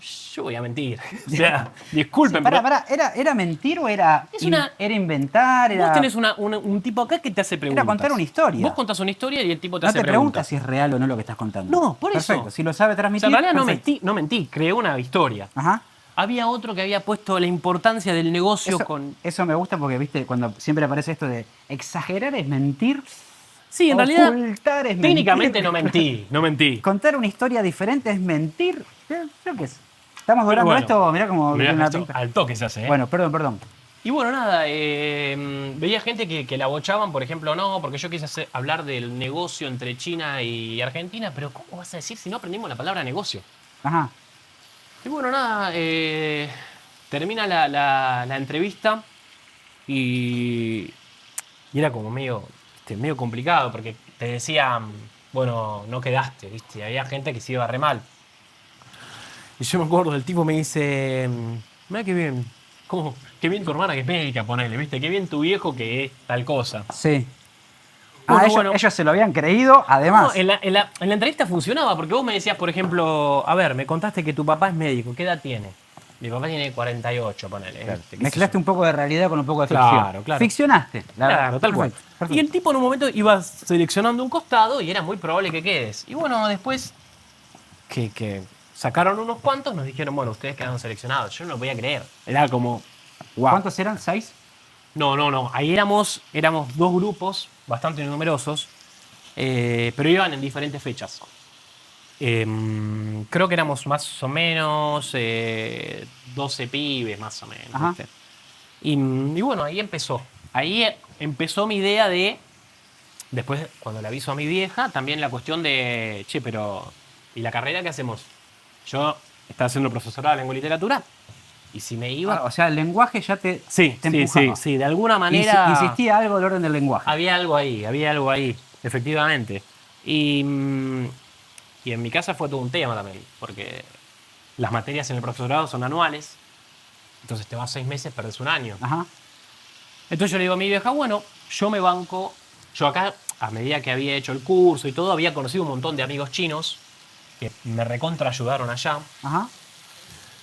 Speaker 4: yo voy a mentir. O sea, disculpen, pero
Speaker 2: Pará, ¿era mentir o era,
Speaker 4: Es una-
Speaker 2: era inventar?
Speaker 4: vos
Speaker 2: Era...
Speaker 4: tenés un tipo acá que te hace preguntas.
Speaker 2: contar una historia.
Speaker 4: Vos contás una historia y el tipo te
Speaker 2: No
Speaker 4: hace
Speaker 2: te preguntas
Speaker 4: preguntas.
Speaker 2: si es real o no lo que estás contando.
Speaker 4: No, por eso.
Speaker 2: Perfecto, si lo sabe
Speaker 4: O
Speaker 2: transmitir...
Speaker 4: sea, en realidad
Speaker 2: perfecto.
Speaker 4: no mentí, creé una historia.
Speaker 2: Ajá.
Speaker 4: Había otro que había puesto la importancia del negocio con...
Speaker 2: Eso me gusta porque, viste, cuando siempre aparece esto de exagerar es mentir,
Speaker 4: Sí, en realidad,
Speaker 2: ocultar es
Speaker 4: técnicamente
Speaker 2: mentir.
Speaker 4: no mentí.
Speaker 2: Contar una historia diferente es mentir. Creo que es. Estamos durando
Speaker 4: bueno,
Speaker 2: esto, mirá como
Speaker 4: Mirá,
Speaker 2: una
Speaker 4: esto,
Speaker 2: pinta.
Speaker 4: al toque se hace, ¿eh?
Speaker 2: Bueno, perdón.
Speaker 4: Y bueno, nada, veía gente que la bochaban, por ejemplo, no, porque yo quise hablar del negocio entre China y Argentina, pero ¿cómo vas a decir si no aprendimos la palabra negocio?
Speaker 2: Ajá.
Speaker 4: Y bueno, nada, termina la entrevista y era como medio complicado porque te decían, bueno, no quedaste, ¿viste? Había gente que se iba re mal. Y yo me acuerdo, el tipo me dice, mira qué bien, ¿cómo? Qué bien tu hermana que es médica, ponele, ¿viste? Qué bien tu viejo que es tal cosa.
Speaker 2: Sí.
Speaker 4: Bueno,
Speaker 2: Ellos se lo habían creído, además.
Speaker 4: No, en la entrevista funcionaba porque vos me decías, por ejemplo, a ver, me contaste que tu papá es médico, ¿qué edad tiene? Mi papá tiene 48, ponele.
Speaker 2: Claro.
Speaker 4: ¿Viste? ¿Qué sé
Speaker 2: Mezclaste
Speaker 4: yo?
Speaker 2: un poco de realidad con un poco de
Speaker 4: Claro,
Speaker 2: ficción.
Speaker 4: claro.
Speaker 2: Ficcionaste.
Speaker 4: Claro, tal cual.
Speaker 2: Perfecto.
Speaker 4: Y el tipo en un momento iba seleccionando un costado y era muy probable que quedes. Y bueno, después que sacaron unos cuantos, nos dijeron, bueno, ustedes quedaron seleccionados. Yo no lo podía creer. Era como, wow.
Speaker 2: ¿Cuántos eran? ¿6?
Speaker 4: No. Ahí éramos dos grupos bastante numerosos, pero iban en diferentes fechas. Creo que éramos más o menos 12 pibes, más o menos.
Speaker 2: Ajá.
Speaker 4: ¿Viste? Y bueno, ahí empezó. Ahí empezó mi idea de, después cuando le aviso a mi vieja, también la cuestión de, che, pero ¿y la carrera qué hacemos? Yo estaba haciendo profesorado de lengua y literatura y si me iba...
Speaker 2: O sea, el lenguaje ya te
Speaker 4: Sí,
Speaker 2: empujaba.
Speaker 4: de alguna manera...
Speaker 2: Insistía algo del orden del lenguaje.
Speaker 4: Había algo ahí, efectivamente. Y en mi casa fue todo un tema también, porque las materias en el profesorado son anuales, entonces te vas 6 meses, perdés un año.
Speaker 2: Ajá.
Speaker 4: Entonces yo le digo a mi vieja, bueno, yo me banco, yo acá, a medida que había hecho el curso y todo, había conocido un montón de amigos chinos que me recontra ayudaron allá.
Speaker 2: Ajá.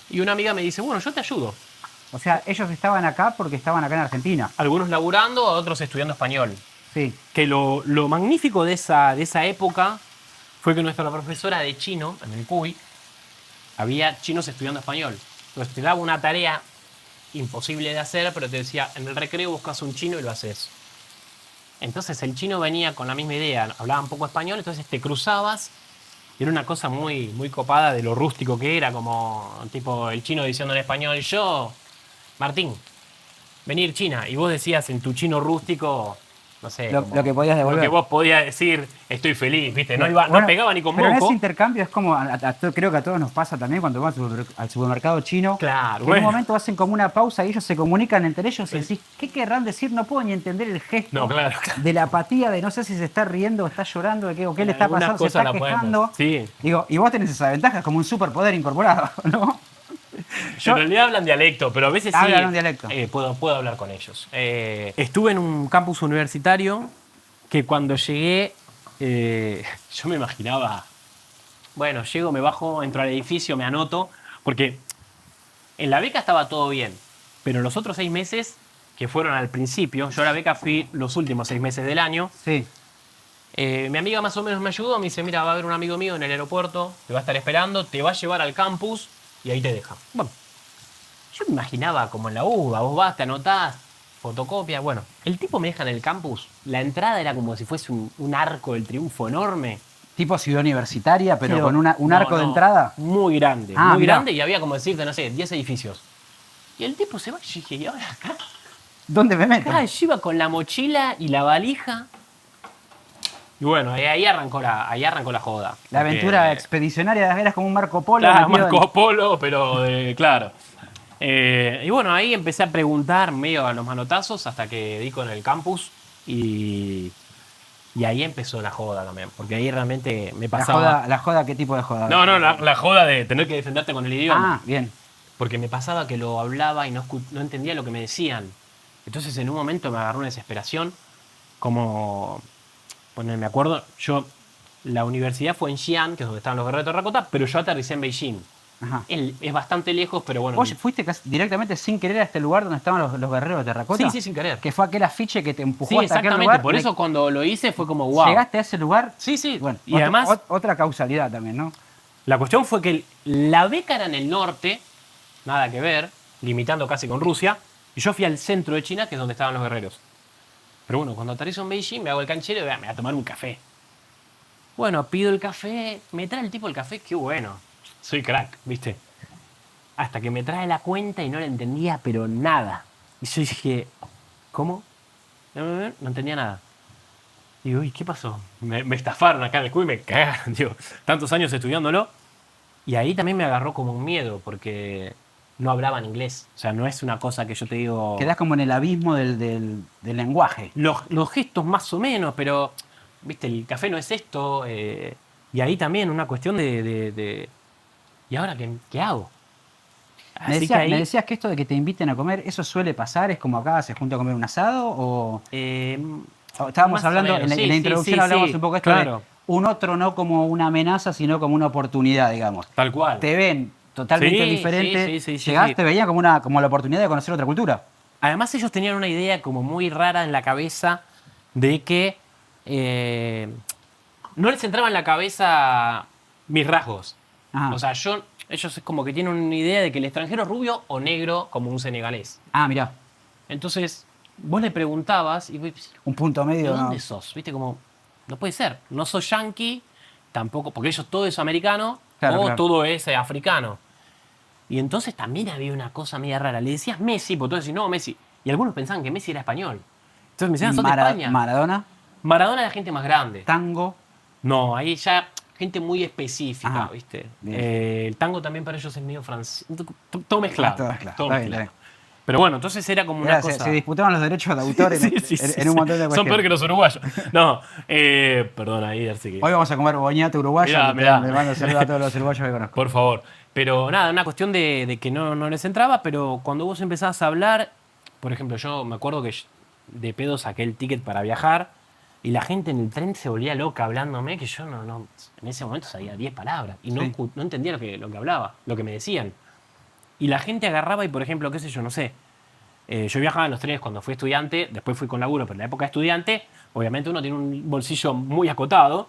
Speaker 4: Y una amiga me dice, bueno, yo te ayudo.
Speaker 2: O sea, ellos estaban acá porque estaban acá en Argentina.
Speaker 4: Algunos laburando, otros estudiando español.
Speaker 2: Sí.
Speaker 4: Que lo magnífico de esa época fue que nuestra profesora de chino, en el CUY, había chinos estudiando español. Entonces te daba una tarea imposible de hacer, pero te decía, en el recreo buscas un chino y lo haces. Entonces el chino venía con la misma idea, hablaba un poco español, entonces te cruzabas y era una cosa muy, muy copada de lo rústico que era, como tipo el chino diciendo en español, yo, Martín, venir China. Y vos decías en tu chino rústico, no sé,
Speaker 2: Lo que podías devolver.
Speaker 4: lo que vos podías decir, estoy feliz, ¿viste? No
Speaker 2: Bueno,
Speaker 4: pegaba ni con
Speaker 2: pero en
Speaker 4: moco.
Speaker 2: ese intercambio es como, creo que a todos nos pasa también cuando vamos al supermercado chino.
Speaker 4: Claro,
Speaker 2: que en
Speaker 4: bueno.
Speaker 2: un momento hacen como una pausa y ellos se comunican entre ellos y decís, ¿qué querrán decir? No puedo ni entender el gesto
Speaker 4: No, claro.
Speaker 2: de la apatía, de no sé si se está riendo o está llorando, de qué, o qué le está
Speaker 4: Algunas
Speaker 2: pasando, se
Speaker 4: cosas
Speaker 2: está
Speaker 4: la podemos.
Speaker 2: quejando.
Speaker 4: Sí.
Speaker 2: Digo, y vos tenés esa ventaja, es como un superpoder incorporado, ¿no?
Speaker 4: En realidad hablan dialecto, pero a veces sí
Speaker 2: Hablan un dialecto.
Speaker 4: puedo hablar con ellos. Estuve en un campus universitario que cuando llegué, yo me imaginaba, bueno, llego, me bajo, entro al edificio, me anoto, porque en la beca estaba todo bien, pero los otros 6 meses que fueron al principio, yo a la beca fui los últimos 6 meses del año.
Speaker 2: Sí.
Speaker 4: Mi amiga más o menos me ayudó, me dice, mira, va a haber un amigo mío en el aeropuerto, te va a estar esperando, te va a llevar al campus y ahí te deja. Bueno, yo me imaginaba como en la UBA, vos vas, te anotás, fotocopia, bueno. El tipo me deja en el campus, la entrada era como si fuese un arco del triunfo enorme.
Speaker 2: Tipo ciudad universitaria, pero con un
Speaker 4: No,
Speaker 2: arco de
Speaker 4: no,
Speaker 2: entrada.
Speaker 4: Muy grande,
Speaker 2: Ah,
Speaker 4: muy
Speaker 2: mirá.
Speaker 4: grande y había como decirte, no sé, 10 edificios. Y el tipo se va y yo dije, ¿y ahora acá?
Speaker 2: ¿Dónde me meto?
Speaker 4: Yo iba con la mochila y la valija. Y bueno, ahí arrancó la joda.
Speaker 2: La
Speaker 4: Porque-
Speaker 2: aventura expedicionaria eras como un Marco Polo.
Speaker 4: Claro,
Speaker 2: metido en-
Speaker 4: Marco Polo, pero claro. Y bueno, ahí empecé a preguntar medio a los manotazos hasta que di con el campus y ahí empezó la joda también, porque ahí realmente me pasaba...
Speaker 2: La joda, ¿qué tipo de joda?
Speaker 4: No, la joda de tener que defenderte con el idioma.
Speaker 2: Ah, bien.
Speaker 4: Porque me pasaba que lo hablaba y no entendía lo que me decían. Entonces en un momento me agarró una desesperación, como... Bueno, me acuerdo, la universidad fue en Xi'an, que es donde estaban los guerreros de terracota, pero yo aterricé en Beijing.
Speaker 2: Ajá.
Speaker 4: Es bastante lejos, pero bueno.
Speaker 2: ¿Vos fuiste directamente sin querer a este lugar donde estaban los guerreros de terracota?
Speaker 4: Sí, sin querer.
Speaker 2: Que fue aquel afiche que te empujó
Speaker 4: Sí,
Speaker 2: hasta aquel
Speaker 4: exactamente.
Speaker 2: lugar.
Speaker 4: Por eso cuando lo hice fue como wow.
Speaker 2: ¿Llegaste a ese lugar?
Speaker 4: Sí, sí.
Speaker 2: Bueno,
Speaker 4: Y además,
Speaker 2: otra causalidad también, ¿no?
Speaker 4: la cuestión fue que la beca era en el norte, nada que ver, limitando casi con Rusia, y yo fui al centro de China, que es donde estaban los guerreros. Pero bueno, cuando aterrizo en Beijing, me hago el canchero y me voy a tomar un café. Bueno, pido el café, me trae el tipo el café, qué bueno. Soy crack, ¿viste? Hasta que me trae la cuenta y no la entendía, pero nada. Y yo dije, ¿cómo? No entendía nada. Digo, uy, ¿qué pasó? Me estafaron acá en el cuy y me cagaron, digo, tantos años estudiándolo. Y ahí también me agarró como un miedo, porque no hablaban inglés. O sea, no es una cosa que yo te digo...
Speaker 2: Quedás como en el abismo del lenguaje.
Speaker 4: Los gestos más o menos, pero, viste, el café no es esto. Y ahí también una cuestión de ¿y ahora qué hago? Así que ahí,
Speaker 2: Me decías que esto de que te inviten a comer, ¿eso suele pasar? ¿Es como acá se junta a comer un asado? ¿O estábamos
Speaker 4: más o
Speaker 2: hablando,
Speaker 4: menos,
Speaker 2: en la introducción hablamos un poco de esto
Speaker 4: claro,
Speaker 2: de un otro no como una amenaza, sino como una oportunidad, digamos.
Speaker 4: tal cual.
Speaker 2: Te ven totalmente
Speaker 4: Sí,
Speaker 2: diferente.
Speaker 4: sí,
Speaker 2: Llegás,
Speaker 4: sí.
Speaker 2: te veían como la oportunidad de conocer otra cultura.
Speaker 4: Además ellos tenían una idea como muy rara en la cabeza de que no les entraba en la cabeza mis rasgos.
Speaker 2: Ah.
Speaker 4: O sea, ellos es como que tienen una idea de que el extranjero es rubio o negro como un senegalés.
Speaker 2: Ah, mirá,
Speaker 4: Entonces, vos le preguntabas y
Speaker 2: un punto
Speaker 4: ¿de
Speaker 2: medio.
Speaker 4: dónde
Speaker 2: No.
Speaker 4: sos? ¿Viste? Como, no puede ser. No sos yanqui, tampoco, porque ellos todo es americano
Speaker 2: Claro,
Speaker 4: o
Speaker 2: claro.
Speaker 4: todo es africano. Y entonces también había una cosa media rara. Le decías Messi, porque todos decían, no, Messi. Y algunos pensaban que Messi era español. Entonces me decían, sos de España.
Speaker 2: Maradona,
Speaker 4: Maradona era gente más grande.
Speaker 2: tango.
Speaker 4: No, ahí ya gente muy específica,
Speaker 2: Ah,
Speaker 4: ¿viste?
Speaker 2: bien.
Speaker 4: El tango también para ellos es medio francés. Todo mezclado.
Speaker 2: Todo mezclado.
Speaker 4: Todo
Speaker 2: Está bien,
Speaker 4: mezclado.
Speaker 2: está bien.
Speaker 4: Pero bueno, entonces era como una
Speaker 2: Se
Speaker 4: cosa...
Speaker 2: disputaban los derechos de autor en, en un montón de
Speaker 4: Son
Speaker 2: cuestiones.
Speaker 4: peor que los uruguayos. No, perdón, ahí así que...
Speaker 2: Hoy vamos a comer boñate uruguayo.
Speaker 4: Mirá.
Speaker 2: Le mando saludos a todos los uruguayos que conozco.
Speaker 4: Por favor. Pero nada, una cuestión de que no les entraba, pero cuando vos empezabas a hablar, por ejemplo, yo me acuerdo que de pedo saqué el ticket para viajar y la gente en el tren se volvía loca hablándome, que yo no en ese momento sabía 10 palabras y no,
Speaker 2: Sí.
Speaker 4: no entendía lo que hablaba, lo que me decían. Y la gente agarraba y, por ejemplo, qué sé yo, no sé, yo viajaba en los trenes cuando fui estudiante, después fui con laburo, pero en la época de estudiante, obviamente uno tiene un bolsillo muy acotado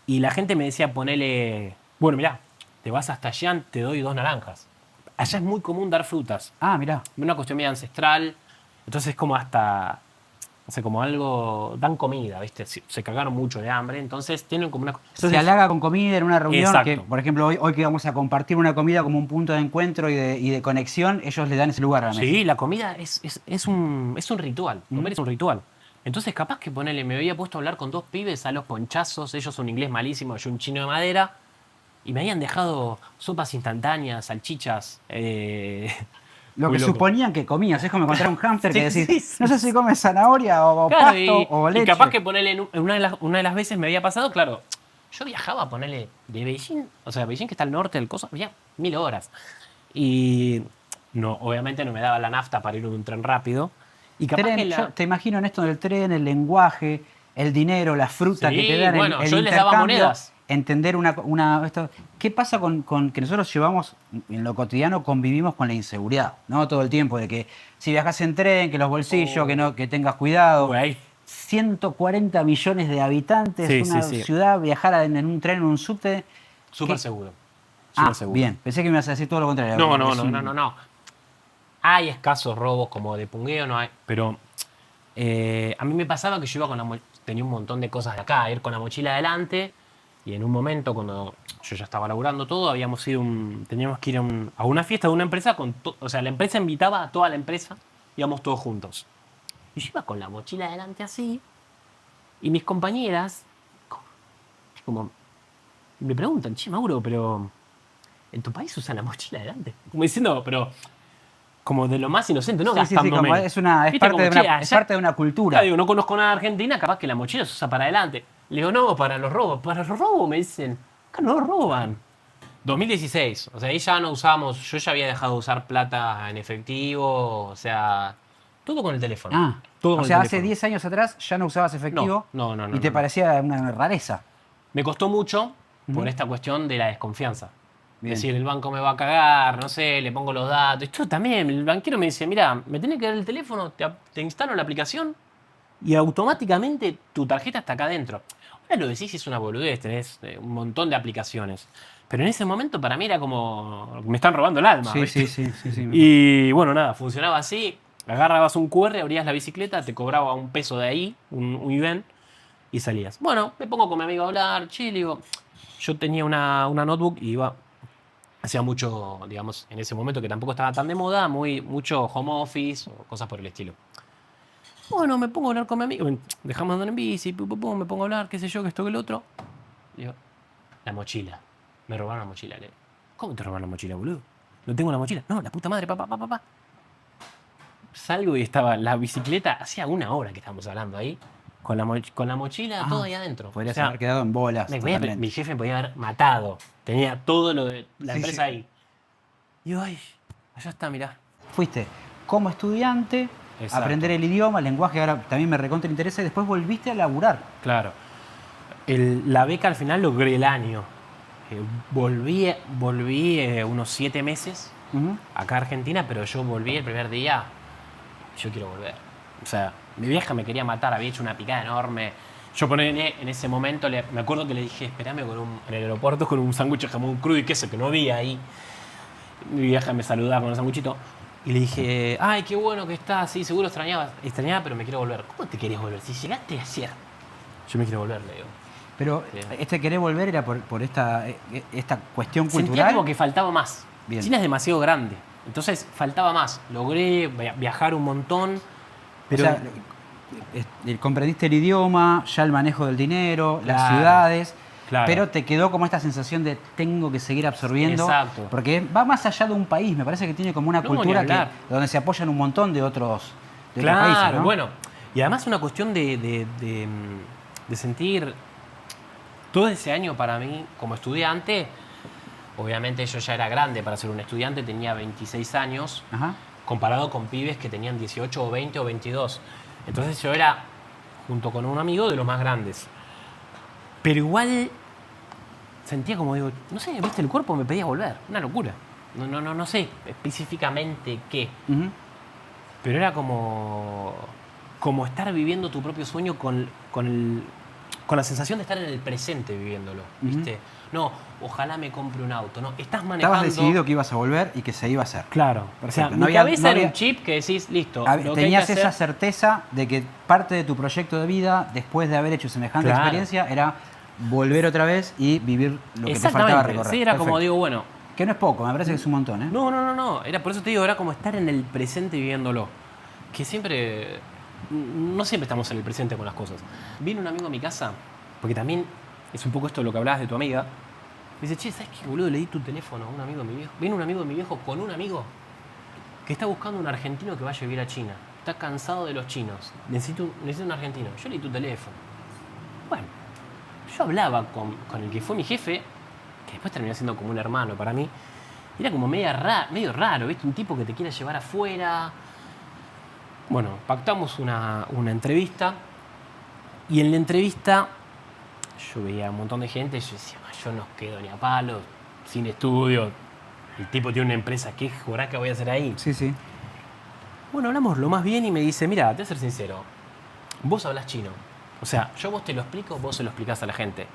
Speaker 4: y la gente me decía, ponele, bueno, mirá, te vas hasta allá, te doy 2 naranjas. Allá es muy común dar frutas.
Speaker 2: Ah, mirá.
Speaker 4: Una cuestión medio ancestral. Entonces es como hasta, no sé, como algo, dan comida, ¿viste? Se cagaron mucho de hambre, entonces tienen como una...
Speaker 2: Se halaga con comida en una reunión.
Speaker 4: Exacto.
Speaker 2: Que, por ejemplo, hoy que vamos a compartir una comida como un punto de encuentro y de conexión, ellos le dan ese lugar a la mesa.
Speaker 4: Sí, la comida es un ritual. Comer es un ritual. Entonces, capaz que ponele, me había puesto a hablar con 2 pibes a los ponchazos, ellos un inglés malísimo, yo un chino de madera, y me habían dejado sopas instantáneas, salchichas.
Speaker 2: Lo
Speaker 4: muy
Speaker 2: que
Speaker 4: loco.
Speaker 2: suponían que comías. Es como encontrar un hámster que
Speaker 4: Sí,
Speaker 2: decís,
Speaker 4: sí,
Speaker 2: no sé si comes zanahoria o
Speaker 4: Claro,
Speaker 2: pasto o leche.
Speaker 4: y capaz que ponerle en una de las veces me había pasado, claro, yo viajaba a ponerle de Beijing, o sea, Beijing que está al norte del coso, había 1000 horas. Y no, obviamente no me daba la nafta para ir en un tren rápido. Y capaz
Speaker 2: Tren,
Speaker 4: que
Speaker 2: yo te imagino en esto del tren, el lenguaje, el dinero, la fruta
Speaker 4: Sí,
Speaker 2: que te dan,
Speaker 4: bueno,
Speaker 2: el
Speaker 4: yo les daba
Speaker 2: intercambio,
Speaker 4: monedas.
Speaker 2: entender esto. ¿Qué pasa con que nosotros llevamos, en lo cotidiano, convivimos con la inseguridad, ¿no? Todo el tiempo, de que si viajas en tren, que los bolsillos, que tengas cuidado.
Speaker 4: Uy, ahí.
Speaker 2: 140 millones de habitantes,
Speaker 4: Sí,
Speaker 2: una
Speaker 4: sí, sí.
Speaker 2: ciudad, viajar en un tren, en un subte.
Speaker 4: Súper
Speaker 2: ¿Qué?
Speaker 4: seguro.
Speaker 2: Ah,
Speaker 4: Súper seguro.
Speaker 2: bien. Pensé que me ibas a decir todo lo contrario.
Speaker 4: No,
Speaker 2: Es un-
Speaker 4: no. Hay escasos robos como de pungueo, no hay. Pero a mí me pasaba que yo iba con tenía un montón de cosas de acá, ir con la mochila adelante. Y en un momento, cuando yo ya estaba laburando todo, teníamos que ir a una fiesta de una empresa. O sea, la empresa invitaba a toda la empresa, íbamos todos juntos. Y yo iba con la mochila adelante así. Y mis compañeras, como, me preguntan, che, Mauro, pero ¿en tu país usan la mochila adelante? Como diciendo, pero como de lo más inocente, no
Speaker 2: Sí, sí, sí,
Speaker 4: gastándome.
Speaker 2: como es parte,
Speaker 4: ¿Viste? Como,
Speaker 2: de
Speaker 4: che,
Speaker 2: una, es
Speaker 4: allá-
Speaker 2: parte de una cultura.
Speaker 4: Claro, digo, no conozco nada de Argentina, capaz que la mochila se usa para adelante. Le digo, no, para los robos. Para los robos me dicen, acá no roban. 2016, o sea, ahí ya no usamos, yo ya había dejado de usar plata en efectivo, o sea, todo con el teléfono.
Speaker 2: Ah,
Speaker 4: Todo
Speaker 2: o
Speaker 4: con
Speaker 2: sea,
Speaker 4: el
Speaker 2: hace
Speaker 4: teléfono.
Speaker 2: 10 años atrás ya no usabas efectivo
Speaker 4: No,
Speaker 2: y te
Speaker 4: no.
Speaker 2: parecía una rareza.
Speaker 4: Me costó mucho por
Speaker 2: Ujú.
Speaker 4: esta cuestión de la desconfianza.
Speaker 2: Bien.
Speaker 4: Es decir, el banco me va a cagar, no sé, le pongo los datos. Esto también, el banquero me dice, mira, me tenés que dar el teléfono, te instalo la aplicación y automáticamente tu tarjeta está acá adentro. Ahora lo decís y es una boludez, tenés un montón de aplicaciones. Pero en ese momento para mí era como, me están robando el alma.
Speaker 2: Sí,
Speaker 4: ¿viste?
Speaker 2: sí.
Speaker 4: Y bueno, nada, funcionaba así. Agarrabas un QR, abrías la bicicleta, te cobraba un peso de ahí, un IBAN, y salías. Bueno, me pongo con mi amigo a hablar, che, le digo, yo tenía una notebook y iba, hacía mucho, digamos, en ese momento que tampoco estaba tan de moda, mucho home office o cosas por el estilo. Bueno, me pongo a hablar con mi amigo, dejamos de andar en bici, me pongo a hablar, qué sé yo, que esto, que el otro. Le digo, la mochila. Me robaron la mochila, le digo. ¿Cómo te robaron la mochila, boludo? lo tengo en la mochila. No, la puta madre, papá. Salgo y estaba la bicicleta, hacía 1 hora que estábamos hablando ahí, con la mochila, todo ahí adentro.
Speaker 2: Podrías haber quedado en bolas.
Speaker 4: Mi jefe me podía haber matado. Tenía todo lo de la empresa ahí. Y yo, ay, allá está, mirá.
Speaker 2: Fuiste como estudiante,
Speaker 4: Exacto.
Speaker 2: aprender el idioma, el lenguaje, ahora también me recontra interesa, y después volviste a laburar.
Speaker 4: Claro. La beca al final logré el año. Volví unos 7 meses acá a Argentina, pero yo volví el primer día. Yo quiero volver. O sea, mi vieja me quería matar, había hecho una picada enorme. Yo en ese momento, me acuerdo que le dije, esperame en el aeropuerto con un sándwich de jamón crudo y queso que no había ahí. Mi vieja me saludaba con un sándwichito. Y le dije, ay, qué bueno que estás, sí, seguro extrañaba, pero me quiero volver. ¿Cómo te querés volver? Si llegaste ayer. Yo me quiero volver, le digo.
Speaker 2: Pero querer volver era por esta cuestión
Speaker 4: Sentía
Speaker 2: cultural.
Speaker 4: como que faltaba más.
Speaker 2: Bien.
Speaker 4: China es demasiado grande. Entonces faltaba más. Logré viajar un montón. Pero
Speaker 2: O sea, comprendiste el idioma, ya el manejo del dinero, las
Speaker 4: Claro,
Speaker 2: ciudades,
Speaker 4: claro.
Speaker 2: pero te quedó como esta sensación de tengo que seguir absorbiendo.
Speaker 4: Exacto.
Speaker 2: Porque va más allá de un país, me parece que tiene como una
Speaker 4: No, ni
Speaker 2: cultura
Speaker 4: hablar.
Speaker 2: donde se apoyan un montón de otros
Speaker 4: claro,
Speaker 2: países, ¿no?
Speaker 4: bueno. Y además una cuestión de sentir todo ese año para mí como estudiante. Obviamente yo ya era grande para ser un estudiante, tenía 26 años,
Speaker 2: Ajá.
Speaker 4: comparado con pibes que tenían 18 o 20 o 22. Entonces yo era, junto con un amigo, de los más grandes. Pero igual sentía como, digo, no sé, viste, el cuerpo me pedía volver. Una locura. No sé específicamente qué.
Speaker 2: Ujú.
Speaker 4: Pero era como estar viviendo tu propio sueño con la sensación de estar en el presente viviéndolo, ¿viste? No, ojalá me compre un auto, no, estás manejando...
Speaker 2: Estabas decidido que ibas a volver y que se iba a hacer.
Speaker 4: Claro, o sea,
Speaker 2: Perfecto.
Speaker 4: mi cabeza era un chip que decís, listo, lo que hay
Speaker 2: Tenías
Speaker 4: que
Speaker 2: esa
Speaker 4: hacer-
Speaker 2: certeza de que parte de tu proyecto de vida, después de haber hecho semejante
Speaker 4: Claro.
Speaker 2: experiencia, era volver otra vez y vivir lo que te faltaba
Speaker 4: Exactamente,
Speaker 2: recorrer.
Speaker 4: sí, era como
Speaker 2: Perfecto.
Speaker 4: digo, bueno,
Speaker 2: Que no es poco, me parece que es un montón, ¿eh?
Speaker 4: no, era por eso te digo, era como estar en el presente viviéndolo, que siempre, no siempre estamos en el presente con las cosas. Vino un amigo a mi casa, porque también es un poco esto de lo que hablabas de tu amiga. Me dice, che, ¿sabes qué, boludo? Le di tu teléfono a un amigo de mi viejo. Viene un amigo de mi viejo con un amigo que está buscando un argentino que vaya a vivir a China. Está cansado de los chinos. Necesita un argentino. Yo le di tu teléfono. Bueno, yo hablaba con el que fue mi jefe, que después terminó siendo como un hermano para mí. Era como medio raro, ¿viste? Un tipo que te quiere llevar afuera. Bueno, pactamos una entrevista. Y en la entrevista yo veía un montón de gente y yo decía, yo no quedo ni a palo, sin estudio. El tipo tiene una empresa, ¿qué joraca voy a hacer ahí?
Speaker 2: Sí, sí.
Speaker 4: Bueno, hablamos lo más bien y me dice, mira, te voy a ser sincero, vos hablas chino. O sea, yo vos te lo explico, vos se lo explicás a la gente.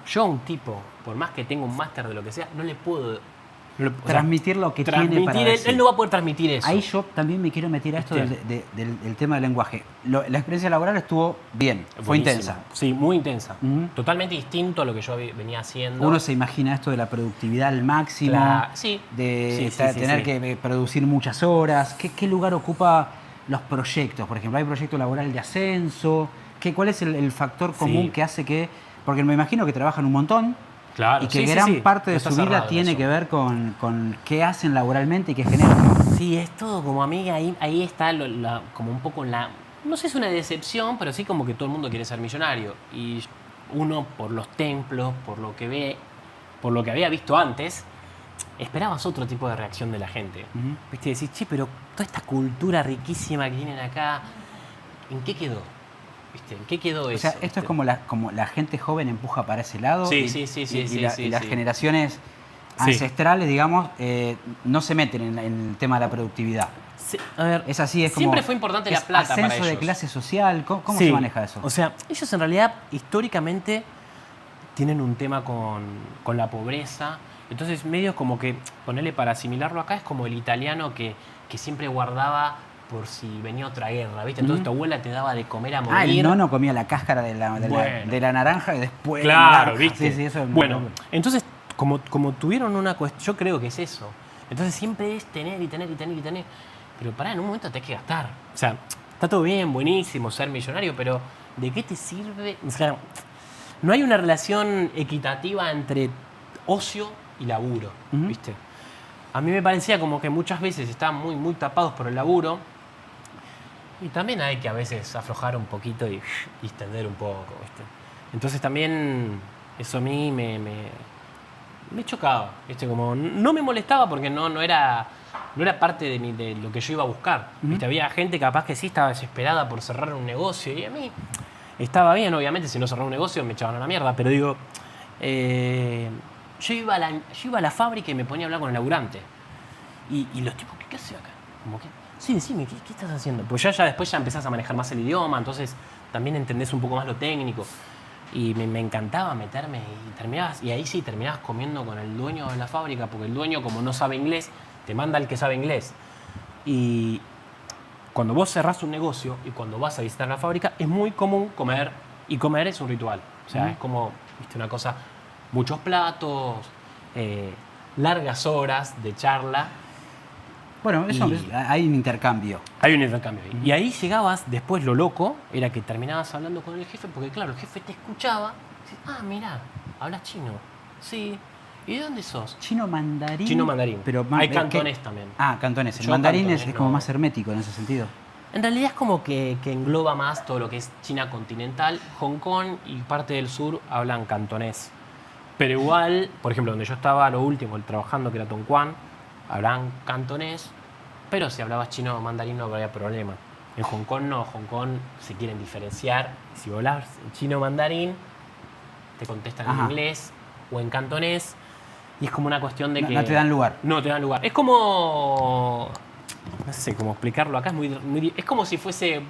Speaker 4: Yo a un tipo, por más que tenga un máster de lo que sea, no le puedo...
Speaker 2: Transmitir lo que tiene para decir.
Speaker 4: él no va a poder transmitir eso.
Speaker 2: Ahí yo también me quiero meter a esto
Speaker 4: ¿Viste?
Speaker 2: del tema del lenguaje. La experiencia laboral estuvo bien, fue
Speaker 4: Buenísimo.
Speaker 2: intensa.
Speaker 4: Sí, muy intensa.
Speaker 2: Ujú.
Speaker 4: Totalmente distinto a lo que yo venía haciendo.
Speaker 2: Uno se imagina esto de la productividad al máximo,
Speaker 4: Claro, sí.
Speaker 2: de
Speaker 4: Sí,
Speaker 2: tener
Speaker 4: sí.
Speaker 2: que producir muchas horas. ¿Qué lugar ocupa los proyectos? Por ejemplo, ¿hay proyecto laboral de ascenso? ¿Cuál es el factor común
Speaker 4: Sí.
Speaker 2: que hace que...? Porque me imagino que trabajan un montón
Speaker 4: Claro,
Speaker 2: y que
Speaker 4: sí, sí,
Speaker 2: gran
Speaker 4: sí.
Speaker 2: parte
Speaker 4: No
Speaker 2: de
Speaker 4: está
Speaker 2: su vida
Speaker 4: cerrado
Speaker 2: tiene
Speaker 4: eso.
Speaker 2: que ver con qué hacen laboralmente y qué generan, ¿no?
Speaker 4: Sí, es todo como amiga, ahí está como un poco no sé si es una decepción, pero sí como que todo el mundo quiere ser millonario. Y uno, por los templos, por lo que había visto antes, esperabas otro tipo de reacción de la gente.
Speaker 2: Ujú.
Speaker 4: Viste, decís, che, pero toda esta cultura riquísima que tienen acá, ¿en qué quedó? ¿Viste? ¿En qué quedó
Speaker 2: O
Speaker 4: eso?
Speaker 2: sea, esto
Speaker 4: ¿Viste?
Speaker 2: es como la gente joven empuja para ese lado.
Speaker 4: Sí,
Speaker 2: y,
Speaker 4: sí, sí,
Speaker 2: y-
Speaker 4: sí,
Speaker 2: y
Speaker 4: sí,
Speaker 2: la-
Speaker 4: sí,
Speaker 2: y las
Speaker 4: sí.
Speaker 2: generaciones
Speaker 4: Sí.
Speaker 2: ancestrales, digamos, no se meten en el tema de la productividad.
Speaker 4: Sí, a ver,
Speaker 2: Es así, es como...
Speaker 4: siempre fue importante la
Speaker 2: es
Speaker 4: plata para
Speaker 2: ascenso de
Speaker 4: ellos.
Speaker 2: clase social, ¿cómo
Speaker 4: Sí.
Speaker 2: se maneja eso?
Speaker 4: O sea, ellos en realidad históricamente tienen un tema con la pobreza. Entonces, medios como que, ponerle para asimilarlo acá, es como el italiano que siempre guardaba por si venía otra guerra, ¿viste? Entonces tu abuela te daba de comer a morir.
Speaker 2: el nono comía la cáscara de la
Speaker 4: Bueno.
Speaker 2: de la naranja y después... la
Speaker 4: Claro,
Speaker 2: naranja.
Speaker 4: ¿viste?
Speaker 2: Sí, sí, eso es
Speaker 4: bueno, entonces, como tuvieron una cuestión, yo creo que es eso. Entonces siempre es tener y tener y tener y tener. Pero pará, en un momento te hay que gastar. O sea, está todo bien, buenísimo ser millonario, pero ¿de qué te sirve? O sea, no hay una relación equitativa entre ocio y laburo,
Speaker 2: Ujú.
Speaker 4: ¿viste? a mí me parecía como que muchas veces estaban muy, muy tapados por el laburo. Y también hay que a veces aflojar un poquito y extender un poco, ¿viste? Entonces también eso a mí me chocaba, ¿viste? Como no me molestaba porque no era parte de lo que yo iba a buscar, ¿viste? Había gente capaz que sí estaba desesperada por cerrar un negocio y a mí estaba bien, obviamente, si no cerraba un negocio me echaban a la mierda, pero digo, yo iba a la fábrica y me ponía a hablar con el laburante. Y los tipos, ¿qué haces acá? Como que, sí, decime, ¿qué estás haciendo? Pues ya después ya empezás a manejar más el idioma, entonces también entendés un poco más lo técnico. Y me encantaba meterme y ahí sí terminabas comiendo con el dueño de la fábrica, porque el dueño, como no sabe inglés, te manda al que sabe inglés. Y cuando vos cerrás un negocio y cuando vas a visitar la fábrica, es muy común comer, y comer es un ritual. O sea, es como, viste, una cosa, muchos platos, largas horas de charla.
Speaker 2: Bueno, hay un intercambio.
Speaker 4: Hay un intercambio ahí. Y ahí llegabas, después lo loco era que terminabas hablando con el jefe, porque claro, el jefe te escuchaba. Y dices, mirá, hablas chino. Sí. ¿Y de dónde sos?
Speaker 2: Chino mandarín.
Speaker 4: Chino mandarín.
Speaker 2: Pero
Speaker 4: hay cantonés también.
Speaker 2: Cantonés. El
Speaker 4: Yo
Speaker 2: mandarín
Speaker 4: cantonés
Speaker 2: es como
Speaker 4: no.
Speaker 2: más hermético en ese sentido.
Speaker 4: En realidad es como que engloba más todo lo que es China continental. Hong Kong y parte del sur hablan cantonés. Pero igual, por ejemplo, donde yo estaba, lo último, trabajando, que era Tonquán, hablaban cantonés, pero si hablabas chino o mandarín no habría problema. En Hong Kong no, Hong Kong se quieren diferenciar. Si hablas chino o mandarín, te contestan en inglés o en cantonés. Y es como una cuestión de que...
Speaker 2: No te dan lugar.
Speaker 4: No te dan lugar. Es como... No sé cómo explicarlo. Acá es es como si fuese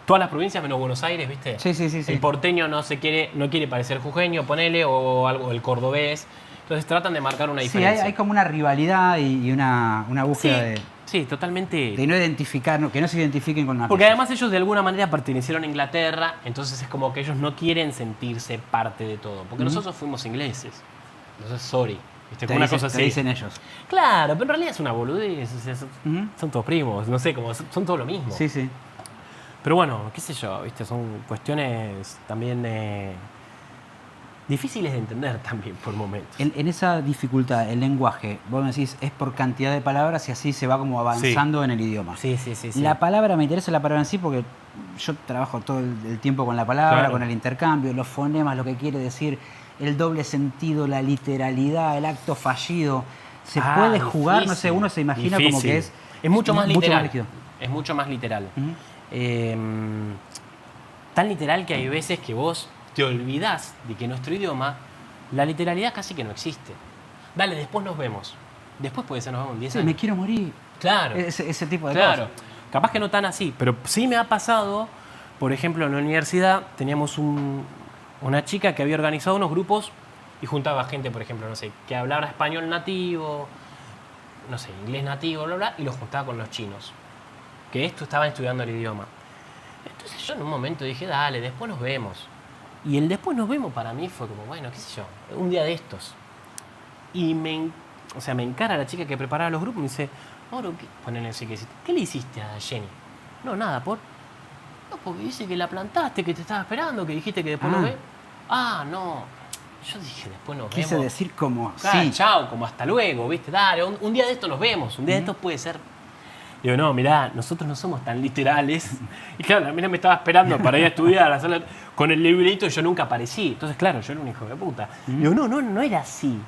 Speaker 4: todas las provincias menos Buenos Aires, ¿viste?
Speaker 2: Sí.
Speaker 4: El porteño no quiere parecer jujeño, ponele, o algo, el cordobés. Entonces tratan de marcar una diferencia.
Speaker 2: Sí, hay como una rivalidad y una búsqueda
Speaker 4: sí, totalmente.
Speaker 2: de no identificar, que no se identifiquen con una
Speaker 4: Porque
Speaker 2: cosa.
Speaker 4: además ellos de alguna manera pertenecieron a Inglaterra, entonces es como que ellos no quieren sentirse parte de todo. Porque nosotros fuimos ingleses. Entonces, sorry. ¿Viste? Como una cosa así.
Speaker 2: Te dicen ellos.
Speaker 4: Claro, pero en realidad es una boludez. O sea, son todos primos, no sé, como son todo lo mismo.
Speaker 2: Sí.
Speaker 4: Pero bueno, qué sé yo, ¿viste? Son cuestiones también difíciles de entender también por momentos.
Speaker 2: En esa dificultad, el lenguaje, vos me decís, es por cantidad de palabras y así se va como avanzando en el idioma.
Speaker 4: Sí.
Speaker 2: La palabra, me interesa la palabra en sí porque yo trabajo todo el tiempo con la palabra,
Speaker 4: Claro.
Speaker 2: con el intercambio, los fonemas, lo que quiere decir, el doble sentido, la literalidad, el acto fallido. Se puede jugar,
Speaker 4: difícil,
Speaker 2: no sé, uno se imagina
Speaker 4: difícil.
Speaker 2: como que es...
Speaker 4: Es mucho más literal.
Speaker 2: líquido.
Speaker 4: Es mucho más literal. Tan literal que hay veces que vos te olvidás de que nuestro idioma, la literalidad casi que no existe. Dale, después nos vemos. Después puede ser nos vemos en 10
Speaker 2: Sí,
Speaker 4: años.
Speaker 2: me quiero morir.
Speaker 4: Claro.
Speaker 2: Ese tipo de
Speaker 4: Claro.
Speaker 2: cosas.
Speaker 4: Capaz que no tan así, pero sí me ha pasado, por ejemplo, en la universidad teníamos una chica que había organizado unos grupos y juntaba gente, por ejemplo, no sé, que hablara español nativo, no sé, inglés nativo, bla, bla, y los juntaba con los chinos, que estaban estudiando el idioma. Entonces yo en un momento dije, dale, después nos vemos. Y el después nos vemos para mí fue como, bueno, qué sé yo, un día de estos. Y me encara la chica que preparaba los grupos y me dice, Mauro, ¿qué le hiciste a Jenny? No, nada, No, porque dice que la plantaste, que te estaba esperando, que dijiste que después nos ve. No. Yo dije, después nos
Speaker 2: Quise
Speaker 4: vemos.
Speaker 2: decir como,
Speaker 4: Claro,
Speaker 2: sí.
Speaker 4: chao, como hasta luego, ¿viste? Dale, un día de esto nos vemos, un día de estos puede ser. Digo, no, mirá, nosotros no somos tan literales. Y claro, la mina me estaba esperando para ir a estudiar a la sala con el librito y yo nunca aparecí. Entonces, claro, yo era un hijo de puta. Digo, no era así.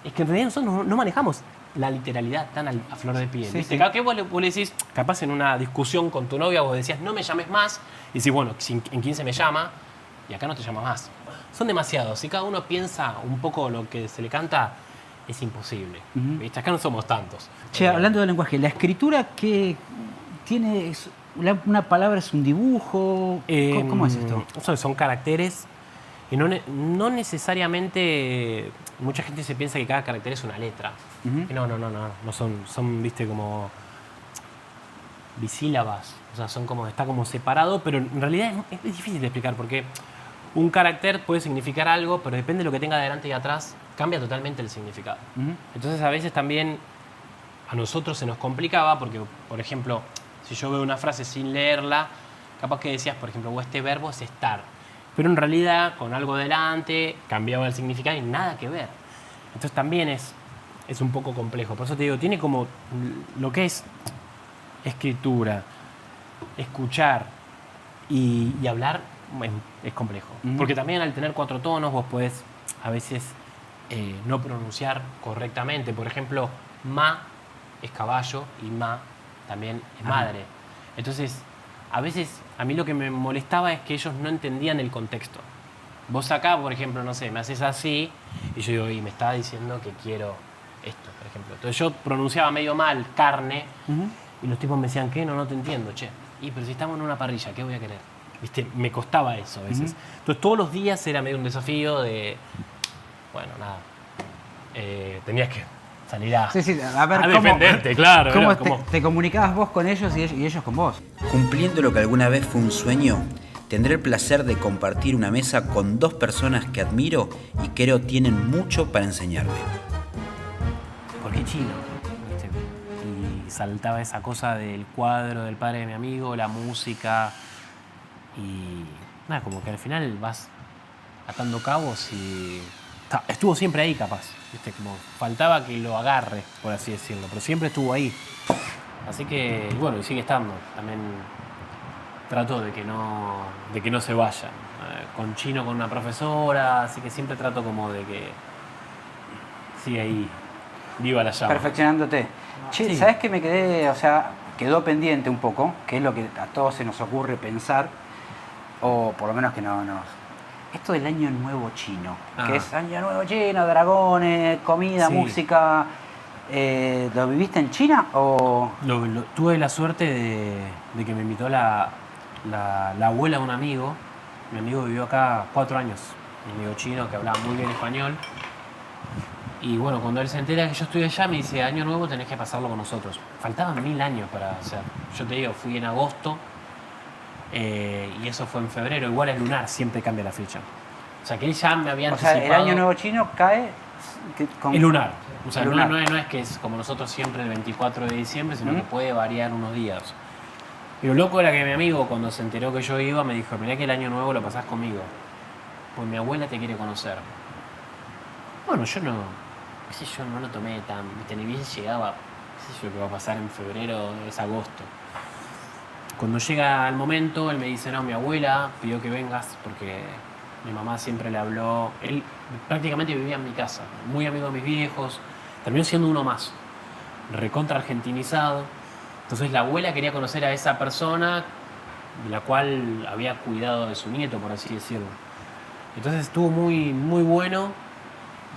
Speaker 4: Es que en realidad nosotros no manejamos la literalidad tan a flor de piel.
Speaker 2: Sí,
Speaker 4: ¿Viste?
Speaker 2: sí.
Speaker 4: Cada que vos le decís, capaz en una discusión con tu novia, vos decías, no me llames más. Y decís, bueno, en 15 me llama y acá no te llama más. Son demasiados. Si cada uno piensa un poco lo que se le canta, es imposible. ¿Viste? Acá no somos tantos.
Speaker 2: Che, hablando del lenguaje, ¿la escritura que tiene una palabra es un dibujo? ¿Cómo es esto?
Speaker 4: Son caracteres y no necesariamente mucha gente se piensa que cada carácter es una letra. Y no son, viste, como bisílabas. O sea, está como separado, pero en realidad es difícil de explicar porque un carácter puede significar algo, pero depende de lo que tenga adelante y atrás, cambia totalmente el significado. Entonces a veces también a nosotros se nos complicaba porque, por ejemplo, si yo veo una frase sin leerla, capaz que decías, por ejemplo, este verbo es estar. Pero en realidad, con algo delante, cambiaba el significado y nada que ver. Entonces también es es un poco complejo. Por eso te digo, tiene como lo que es escritura, escuchar y hablar es complejo. Porque también al tener 4 tonos vos podés a veces no pronunciar correctamente. Por ejemplo, ma es caballo y ma también es madre. Entonces, a veces a mí lo que me molestaba es que ellos no entendían el contexto. Vos acá, por ejemplo, no sé, me haces así y yo digo, y me está diciendo que quiero esto, por ejemplo. Entonces yo pronunciaba medio mal carne y los tipos me decían, ¿qué? No te entiendo, che. Y pero si estamos en una parrilla, ¿qué voy a querer? ¿Viste? Me costaba eso a veces. Entonces todos los días era medio un desafío de, bueno, nada, tenías que salir a,
Speaker 2: a ver,
Speaker 4: a defenderte, claro.
Speaker 2: ¿Cómo
Speaker 4: era como-
Speaker 2: te comunicabas vos con ellos y ellos con vos?
Speaker 1: Cumpliendo lo que alguna vez fue un sueño, tendré el placer de compartir una mesa con 2 personas que admiro y creo tienen mucho para enseñarme.
Speaker 4: ¿Por qué chino? ¿Viste? Y saltaba esa cosa del cuadro del padre de mi amigo, la música y nada, como que al final vas atando cabos y estuvo siempre ahí capaz, ¿viste? Como faltaba que lo agarre, por así decirlo, pero siempre estuvo ahí. Así que, bueno, y sigue estando. También trato de que no se vaya. Con chino, con una profesora, así que siempre trato como de que siga ahí, viva la llama.
Speaker 2: Perfeccionándote. Che,
Speaker 4: Sí.
Speaker 2: ¿sabes qué me quedé? O sea, quedó pendiente un poco, que es lo que a todos se nos ocurre pensar, o por lo menos que no nos... Esto del Año Nuevo Chino, que es Año Nuevo Chino, dragones, comida,
Speaker 4: Sí.
Speaker 2: música. ¿Lo viviste en China o...?
Speaker 4: Tuve la suerte de que me invitó la abuela de un amigo. Mi amigo vivió acá 4 años, mi amigo chino que hablaba muy bien español. Y bueno, cuando él se entera que yo estoy allá, me dice, Año Nuevo tenés que pasarlo con nosotros. Faltaban 1000 años para hacer. Yo te digo, fui en agosto y eso fue en febrero. Igual es lunar, siempre cambia la fecha. O sea que él ya me había
Speaker 2: O sea,
Speaker 4: anticipado.
Speaker 2: el Año Nuevo Chino cae...
Speaker 4: Es lunar. O sea,
Speaker 2: lunar.
Speaker 4: no es que es como nosotros siempre el 24 de diciembre, sino que puede variar unos días. Y lo loco era que mi amigo, cuando se enteró que yo iba, me dijo, mirá que el Año Nuevo lo pasás conmigo. Pues mi abuela te quiere conocer. Bueno, yo no, qué sé yo, no lo tomé tan, viste, ni bien llegaba, qué sé yo, que va a pasar en febrero, es agosto. Cuando llega el momento, él me dice, no, mi abuela pidió que vengas porque mi mamá siempre le habló, él prácticamente vivía en mi casa, muy amigo de mis viejos, terminó siendo uno más, recontra argentinizado. Entonces la abuela quería conocer a esa persona de la cual había cuidado de su nieto, por así decirlo. Entonces estuvo muy, muy bueno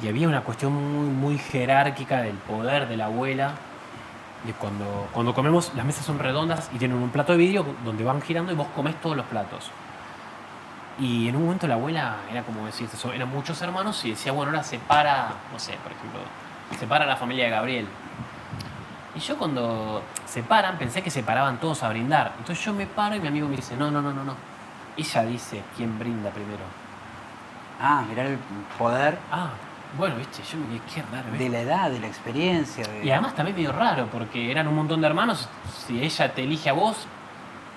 Speaker 4: y había una cuestión muy, muy jerárquica del poder de la abuela. Y cuando comemos, las mesas son redondas y tienen un plato de vidrio donde van girando y vos comés todos los platos. Y en un momento la abuela era como decir, eran muchos hermanos y decía, bueno, ahora separa, no sé, por ejemplo, separa a la familia de Gabriel. Y yo cuando se paran, pensé que se paraban todos a brindar. Entonces yo me paro y mi amigo me dice, no. Ella dice quién brinda primero.
Speaker 2: Ah, mirá el poder
Speaker 4: Bueno, viste, yo me quedé, qué raro.
Speaker 2: de la edad, de la experiencia.
Speaker 4: Y además también medio raro, porque eran un montón de hermanos. Si ella te elige a vos,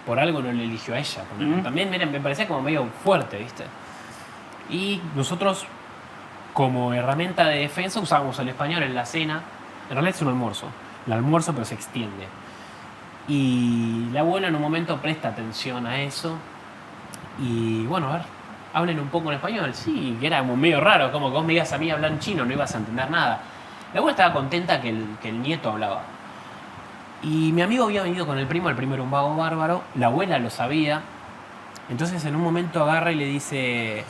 Speaker 4: por algo no le eligió a ella. También me parecía como medio fuerte, ¿viste? Y nosotros, como herramienta de defensa, usábamos el español en la cena. En realidad es un almuerzo. El almuerzo, pero se extiende. Y la abuela en un momento presta atención a eso. Y bueno, a ver, hablen un poco en español. Sí, que era como medio raro, como que vos me digas a mí hablar en chino, no ibas a entender nada. La abuela estaba contenta que el nieto hablaba. Y mi amigo había venido con el primo era un vago bárbaro, la abuela lo sabía. Entonces en un momento agarra y le dice,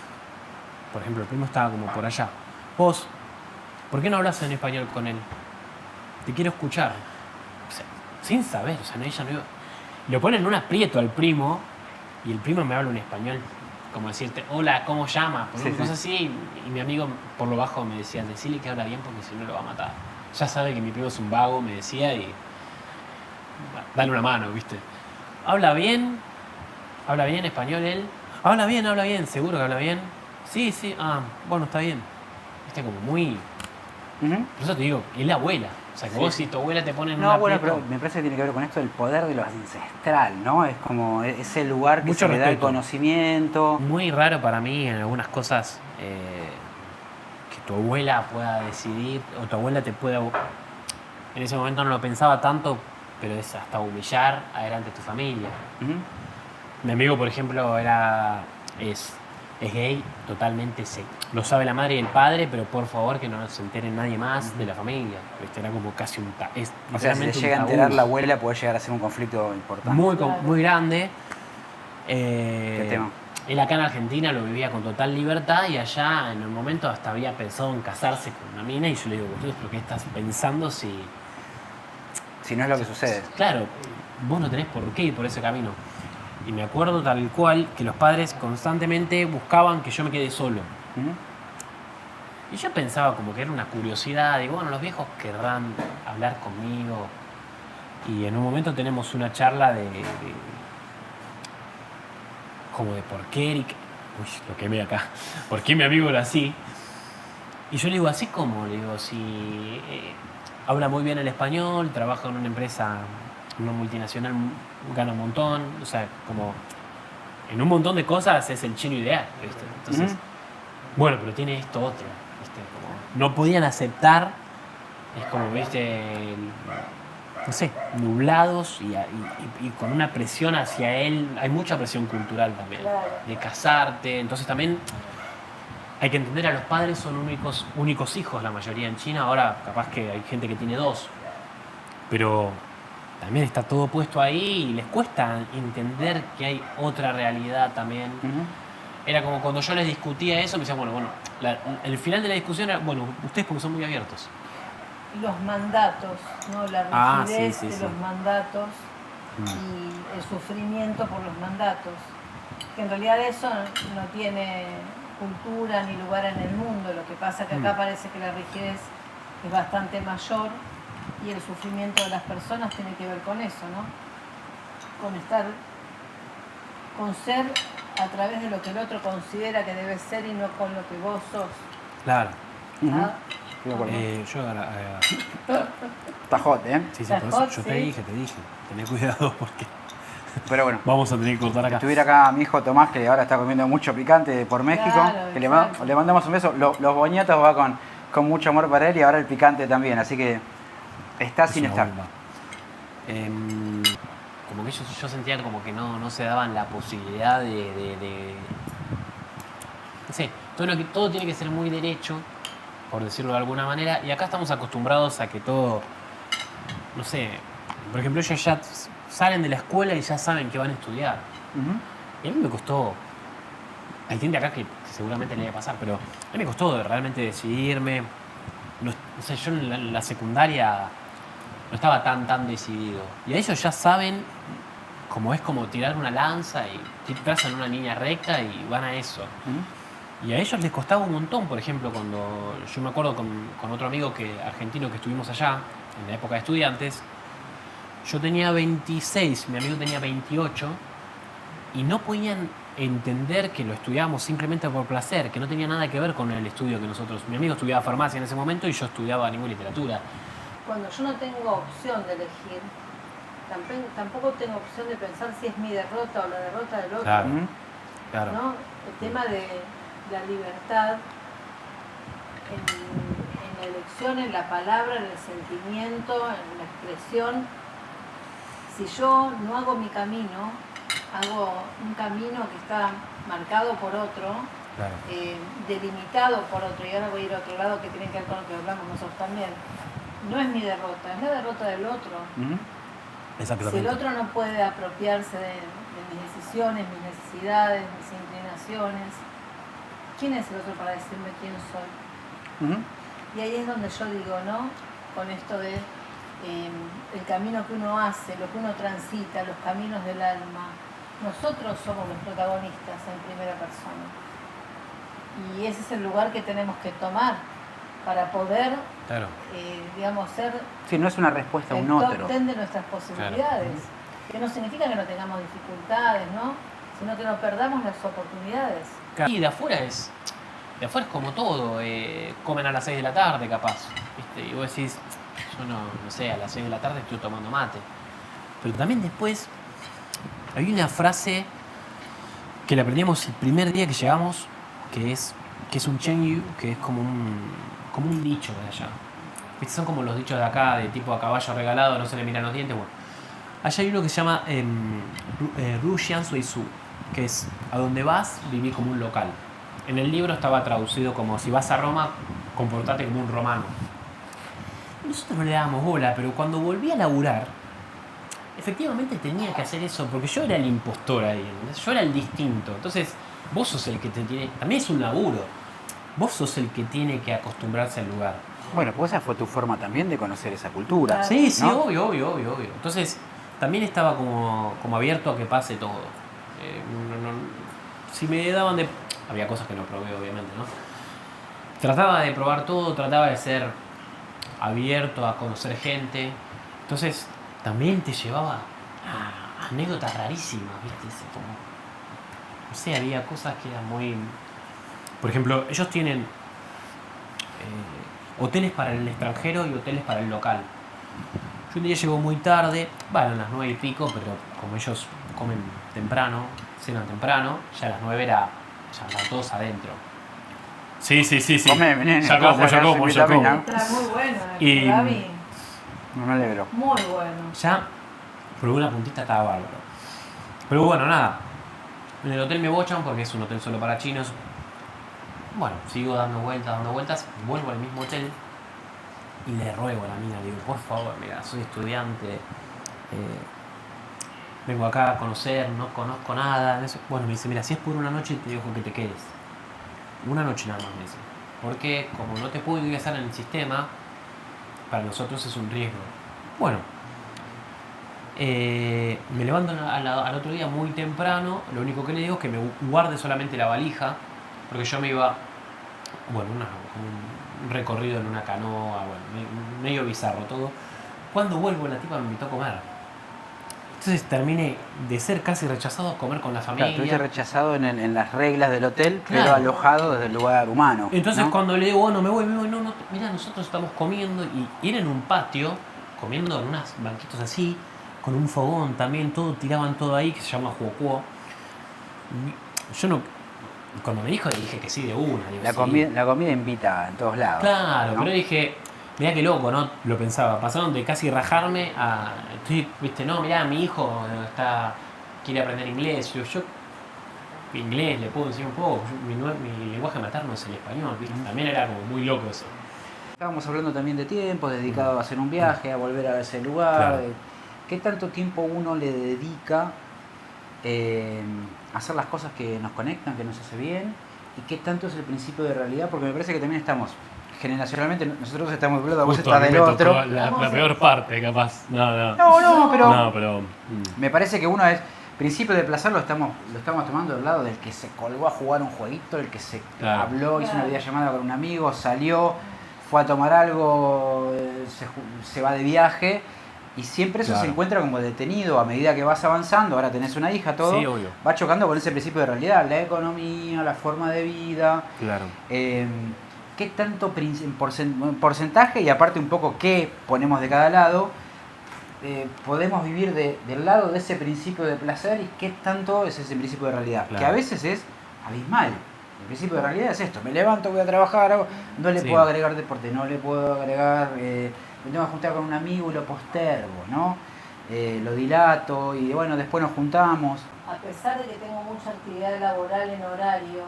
Speaker 4: por ejemplo, el primo estaba como por allá, vos, ¿por qué no hablas en español con él? Te quiero escuchar. O sea, sin saber, o sea, ella no iba. Lo ponen en un aprieto al primo y el primo me habla en español, como decirte, hola, ¿cómo llamas? Por una cosa así, y mi amigo por lo bajo me decía, decile que habla bien porque si no lo va a matar. Ya sabe que mi primo es un vago, me decía, y dale una mano, ¿viste? Habla bien español él. Habla bien, seguro que habla bien. Sí, bueno, está bien. Viste, como muy... Por eso te digo, es la abuela. O sea, que vos si tu abuela te pone en un
Speaker 2: bueno,
Speaker 4: aprieto,
Speaker 2: pero me parece que tiene que ver con esto del poder de lo ancestral, ¿no? Es como ese lugar que
Speaker 4: Mucho
Speaker 2: se le da el
Speaker 4: respeto.
Speaker 2: conocimiento.
Speaker 4: muy raro para mí en algunas cosas que tu abuela pueda decidir, o tu abuela te pueda... En ese momento no lo pensaba tanto, pero es hasta humillar adelante de tu familia.
Speaker 2: Ujú.
Speaker 4: Mi amigo, por ejemplo, es gay, totalmente lo sabe la madre y el padre, pero por favor que no se entere nadie más de la familia. ¿Viste? Era como casi es
Speaker 2: O sea, si te
Speaker 4: literalmente un
Speaker 2: llega a
Speaker 4: tabú
Speaker 2: enterar la abuela, puede llegar a ser un conflicto importante.
Speaker 4: muy grande.
Speaker 2: ¿Qué tema?
Speaker 4: Él acá en Argentina lo vivía con total libertad y allá en el momento hasta había pensado en casarse con una mina y yo le digo, boludo, ¿pero qué estás pensando si...
Speaker 2: Si no es lo que sucede.
Speaker 4: Claro, vos no tenés por qué ir por ese camino. Y me acuerdo tal cual que los padres constantemente buscaban que yo me quede solo.
Speaker 2: Ujú.
Speaker 4: Y yo pensaba como que era una curiosidad, digo, bueno, los viejos querrán hablar conmigo. Y en un momento tenemos una charla como de por qué Eric, uy, lo que ve acá, por qué mi amigo era así. Y yo le digo, así como, le digo, si habla muy bien el español, trabaja en una empresa, una multinacional, gana un montón, o sea, como en un montón de cosas es el chino ideal, ¿viste? Entonces, bueno, pero tiene esto otro, ¿viste? Como no podían aceptar, es como, ¿viste? No sé, nublados y con una presión hacia él, hay mucha presión cultural también,
Speaker 3: Claro.
Speaker 4: de casarte, entonces también hay que entender a los padres son únicos hijos la mayoría en China, ahora capaz que hay gente que tiene dos, pero también está todo puesto ahí y les cuesta entender que hay otra realidad también.
Speaker 2: Ujú.
Speaker 4: Era como cuando yo les discutía eso, me decían, bueno, el final de la discusión era, bueno, ustedes porque son muy abiertos.
Speaker 3: Los mandatos, ¿no? La rigidez
Speaker 4: sí,
Speaker 3: de
Speaker 4: sí.
Speaker 3: los mandatos y el sufrimiento por los mandatos. Que en realidad eso no tiene cultura ni lugar en el mundo. Lo que pasa que acá parece que la rigidez es bastante mayor y el sufrimiento de las personas tiene que ver con eso, ¿no? Con ser a través de lo que el otro considera que debe ser y no con lo que vos sos.
Speaker 4: Claro.
Speaker 3: ¿Ah?
Speaker 2: Estoy de acuerdo. Está hot, ¿eh?
Speaker 4: Sí,
Speaker 3: Está
Speaker 4: por eso
Speaker 3: hot,
Speaker 4: yo
Speaker 3: sí.
Speaker 4: te dije, tené cuidado porque
Speaker 2: Pero bueno.
Speaker 4: vamos a tener que cortar acá.
Speaker 2: Estuviera acá mi hijo Tomás, que ahora está comiendo mucho picante por México.
Speaker 3: Claro,
Speaker 2: Que
Speaker 3: exacto.
Speaker 2: le mandamos un beso. Los boñatos va con mucho amor para él y ahora el picante también. Así que está sin
Speaker 4: Es una
Speaker 2: estar.
Speaker 4: bomba. Como que yo sentía como que no se daban la posibilidad de no sé, todo tiene que ser muy derecho, por decirlo de alguna manera, y acá estamos acostumbrados a que todo, no sé, por ejemplo, ellos ya salen de la escuela y ya saben que van a estudiar.
Speaker 2: Ujú.
Speaker 4: Y a mí me costó, hay gente acá que seguramente le va a pasar, pero a mí me costó realmente decidirme. No sé, yo en la secundaria no estaba tan decidido. Y a ellos ya saben cómo es como tirar una lanza y trazan una línea recta y van a eso.
Speaker 2: Ujú.
Speaker 4: Y a ellos les costaba un montón, por ejemplo, cuando yo me acuerdo con otro amigo argentino que estuvimos allá, en la época de estudiantes, yo tenía 26, mi amigo tenía 28, y no podían entender que lo estudiábamos simplemente por placer, que no tenía nada que ver con el estudio que nosotros... Mi amigo estudiaba farmacia en ese momento y yo estudiaba lengua y literatura.
Speaker 3: Cuando yo no tengo opción de elegir, tampoco tengo opción de pensar si es mi derrota o la derrota del otro.
Speaker 4: Claro.
Speaker 2: Ujú.
Speaker 4: Claro.
Speaker 3: ¿No? El tema de la libertad en la elección, en la palabra, en el sentimiento, en la expresión. Si yo no hago mi camino, hago un camino que está marcado por otro,
Speaker 4: Claro.
Speaker 3: delimitado por otro, y ahora voy a ir a otro lado que tiene que ver con lo que hablamos nosotros también. No es mi derrota, es la derrota del otro.
Speaker 2: Ujú.
Speaker 3: Si el otro no puede apropiarse de mis decisiones, mis necesidades, mis inclinaciones, ¿quién es el otro para decirme quién soy?
Speaker 2: Ujú.
Speaker 3: Y ahí es donde yo digo, ¿no? Con esto de el camino que uno hace, lo que uno transita, los caminos del alma. Nosotros somos los protagonistas en primera persona. Y ese es el lugar que tenemos que tomar para poder,
Speaker 4: Claro.
Speaker 3: digamos, ser
Speaker 2: Sí, no es una respuesta a
Speaker 3: el
Speaker 2: un
Speaker 3: top
Speaker 2: otro.
Speaker 3: 10 de nuestras posibilidades. Que no significa que no tengamos dificultades, ¿no? Sino que no perdamos las oportunidades.
Speaker 4: Y de afuera es como todo, comen a las 6 de la tarde capaz, ¿viste? Y vos decís, yo no sé, a las 6 de la tarde estoy tomando mate. Pero también después hay una frase que la aprendimos el primer día que llegamos, que es, que es un Chengyu, que es como un dicho de allá. ¿Viste? Son como los dichos de acá, de tipo a caballo regalado, no se le miran los dientes. Bueno, allá hay uno que se llama Ruxian Suizu, que es a donde vas, viví como un local. En el libro estaba traducido como si vas a Roma, comportate como un romano. Nosotros no le dábamos bola, pero cuando volví a laburar, efectivamente tenía que hacer eso, porque yo era el impostor ahí, ¿entendés? Yo era el distinto. Entonces, vos sos el que te tiene... También es un laburo. Vos sos el que tiene que acostumbrarse al lugar.
Speaker 2: Bueno, pues esa fue tu forma también de conocer esa cultura.
Speaker 3: Claro.
Speaker 4: Sí, sí,
Speaker 2: ¿no?
Speaker 4: obvio. Entonces, también estaba como abierto a que pase todo. Si me daban de... Había cosas que no probé, obviamente, ¿no? Trataba de probar todo, trataba de ser abierto a conocer gente. Entonces, también te llevaba a anécdotas rarísimas, ¿viste? Como, no sé, había cosas que eran muy... Por ejemplo, ellos tienen hoteles para el extranjero y hoteles para el local. Yo un día llego muy tarde, bueno, a las 9 y pico, pero como ellos comen temprano, cenan temprano, ya a las 9 ya estaban todos adentro. Sí.
Speaker 2: Come, nene,
Speaker 4: Ya
Speaker 2: vas a
Speaker 4: como.
Speaker 2: ganar vitamina.
Speaker 3: Está muy bueno,
Speaker 4: Y-
Speaker 3: Gaby.
Speaker 2: No me alegro.
Speaker 3: Muy bueno.
Speaker 4: Ya probé una puntita, estaba bárbaro. Pero bueno, nada. En el hotel me bochan porque es un hotel solo para chinos. Bueno, sigo dando vueltas, vuelvo al mismo hotel y le ruego a la mina, digo, por favor, mira, soy estudiante, vengo acá a conocer, no conozco nada. Bueno, me dice, mira, si es por una noche te dejo que te quedes. Una noche nada más, me dice. Porque como no te puedo ingresar en el sistema, para nosotros es un riesgo. Bueno, me levanto al otro día muy temprano, lo único que le digo es que me guarde solamente la valija, porque yo me iba, bueno, un recorrido en una canoa, bueno, medio bizarro todo. Cuando vuelvo la tipa me invitó a comer. Entonces terminé de ser casi rechazado a comer con la
Speaker 2: Claro,
Speaker 4: familia.
Speaker 2: estuviste rechazado en las reglas del hotel, pero
Speaker 4: Claro.
Speaker 2: alojado desde el lugar humano.
Speaker 4: Entonces
Speaker 2: ¿no?
Speaker 4: cuando le digo, bueno, me voy, no, mira, nosotros estamos comiendo y era en un patio, comiendo en unos banquitos así, con un fogón también, tiraban todo ahí, que se llama Huocuo. Yo no, cuando me dijo, le dije que sí de una. Digo, sí.
Speaker 2: La comida invita en todos lados.
Speaker 4: Claro,
Speaker 2: ¿no?
Speaker 4: pero dije, mirá qué loco, ¿no? Lo pensaba. Pasaron de casi rajarme a, viste, no, mirá, mi hijo quiere aprender inglés. Yo inglés le puedo decir un poco. Mi lenguaje materno es el español, ¿viste? También era como muy loco eso.
Speaker 2: Estábamos hablando también de tiempo, dedicado a hacer un viaje, a volver a ese lugar.
Speaker 4: Claro.
Speaker 2: ¿Qué tanto tiempo uno le dedica a hacer las cosas que nos conectan, que nos hace bien? ¿Y qué tanto es el principio de realidad? Porque me parece que también estamos, generacionalmente, nosotros estamos de un lado, vos estás del otro.
Speaker 4: La peor parte, capaz. No,
Speaker 2: pero me parece que uno es... Principio de placer lo estamos tomando del lado del que se colgó a jugar un jueguito, el que se
Speaker 4: Claro.
Speaker 2: habló, hizo una
Speaker 3: Claro.
Speaker 2: videollamada con un amigo, salió, fue a tomar algo, se va de viaje y siempre eso
Speaker 4: Claro.
Speaker 2: se encuentra como detenido a medida que vas avanzando. Ahora tenés una hija, todo
Speaker 4: Sí, obvio.
Speaker 2: va chocando con ese principio de realidad, la economía, la forma de vida.
Speaker 4: Claro.
Speaker 2: ¿Qué tanto porcentaje y aparte un poco qué ponemos de cada lado? Podemos vivir del lado de ese principio de placer y qué tanto es ese principio de realidad,
Speaker 4: Claro.
Speaker 2: que a veces es abismal. El principio de realidad es esto: me levanto, voy a trabajar, no le
Speaker 4: Sí.
Speaker 2: puedo agregar deporte, no le puedo agregar, me tengo que juntar con un amigo y lo postergo, ¿no? Lo dilato y bueno, después nos juntamos.
Speaker 3: A pesar de que tengo mucha actividad laboral en horario,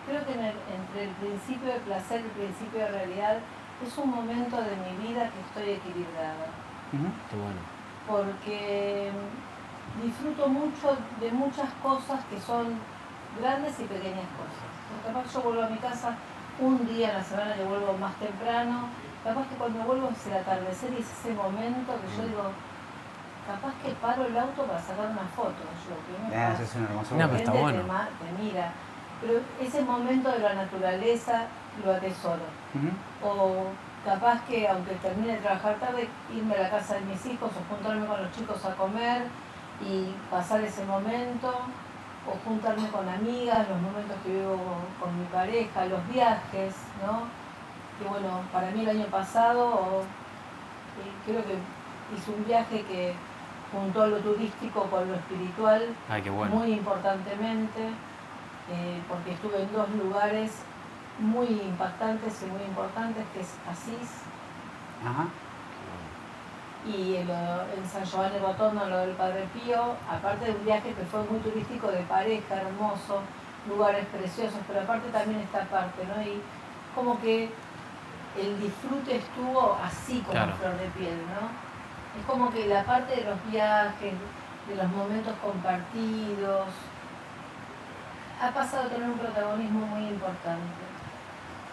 Speaker 3: creo que entre el principio de placer y el principio de realidad es un momento de mi vida que estoy equilibrada.
Speaker 4: Qué bueno.
Speaker 3: Porque disfruto mucho de muchas cosas que son grandes y pequeñas cosas. Porque capaz yo vuelvo a mi casa un día a la semana que vuelvo más temprano, capaz que cuando vuelvo es el atardecer y es ese momento que yo digo, capaz que paro el auto para sacar una foto. Yo, ¿qué me
Speaker 2: Eso
Speaker 3: pasa?
Speaker 2: es una hermosura.
Speaker 4: No, pero está
Speaker 3: Gente
Speaker 4: bueno.
Speaker 3: te mira, pero ese momento de la naturaleza lo atesoro.
Speaker 2: Ujú.
Speaker 3: O capaz que aunque termine de trabajar tarde, irme a la casa de mis hijos o juntarme con los chicos a comer y pasar ese momento, o juntarme con amigas, los momentos que vivo con mi pareja, los viajes, ¿no? Que bueno, para mí el año pasado creo que hice un viaje que juntó lo turístico con lo espiritual
Speaker 4: Ay, qué bueno.
Speaker 3: muy importantemente, porque estuve en 2 lugares muy impactantes y muy importantes, que es Asís,
Speaker 2: Ajá.
Speaker 3: y en San Giovanni Rotondo, lo del Padre Pío, aparte de un viaje que fue muy turístico de pareja, hermoso, lugares preciosos, pero aparte también esta parte, ¿no? Y como que el disfrute estuvo así como
Speaker 4: Claro.
Speaker 3: flor de piel, ¿no? Es como que la parte de los viajes, de los momentos compartidos, ha pasado a tener un protagonismo muy importante.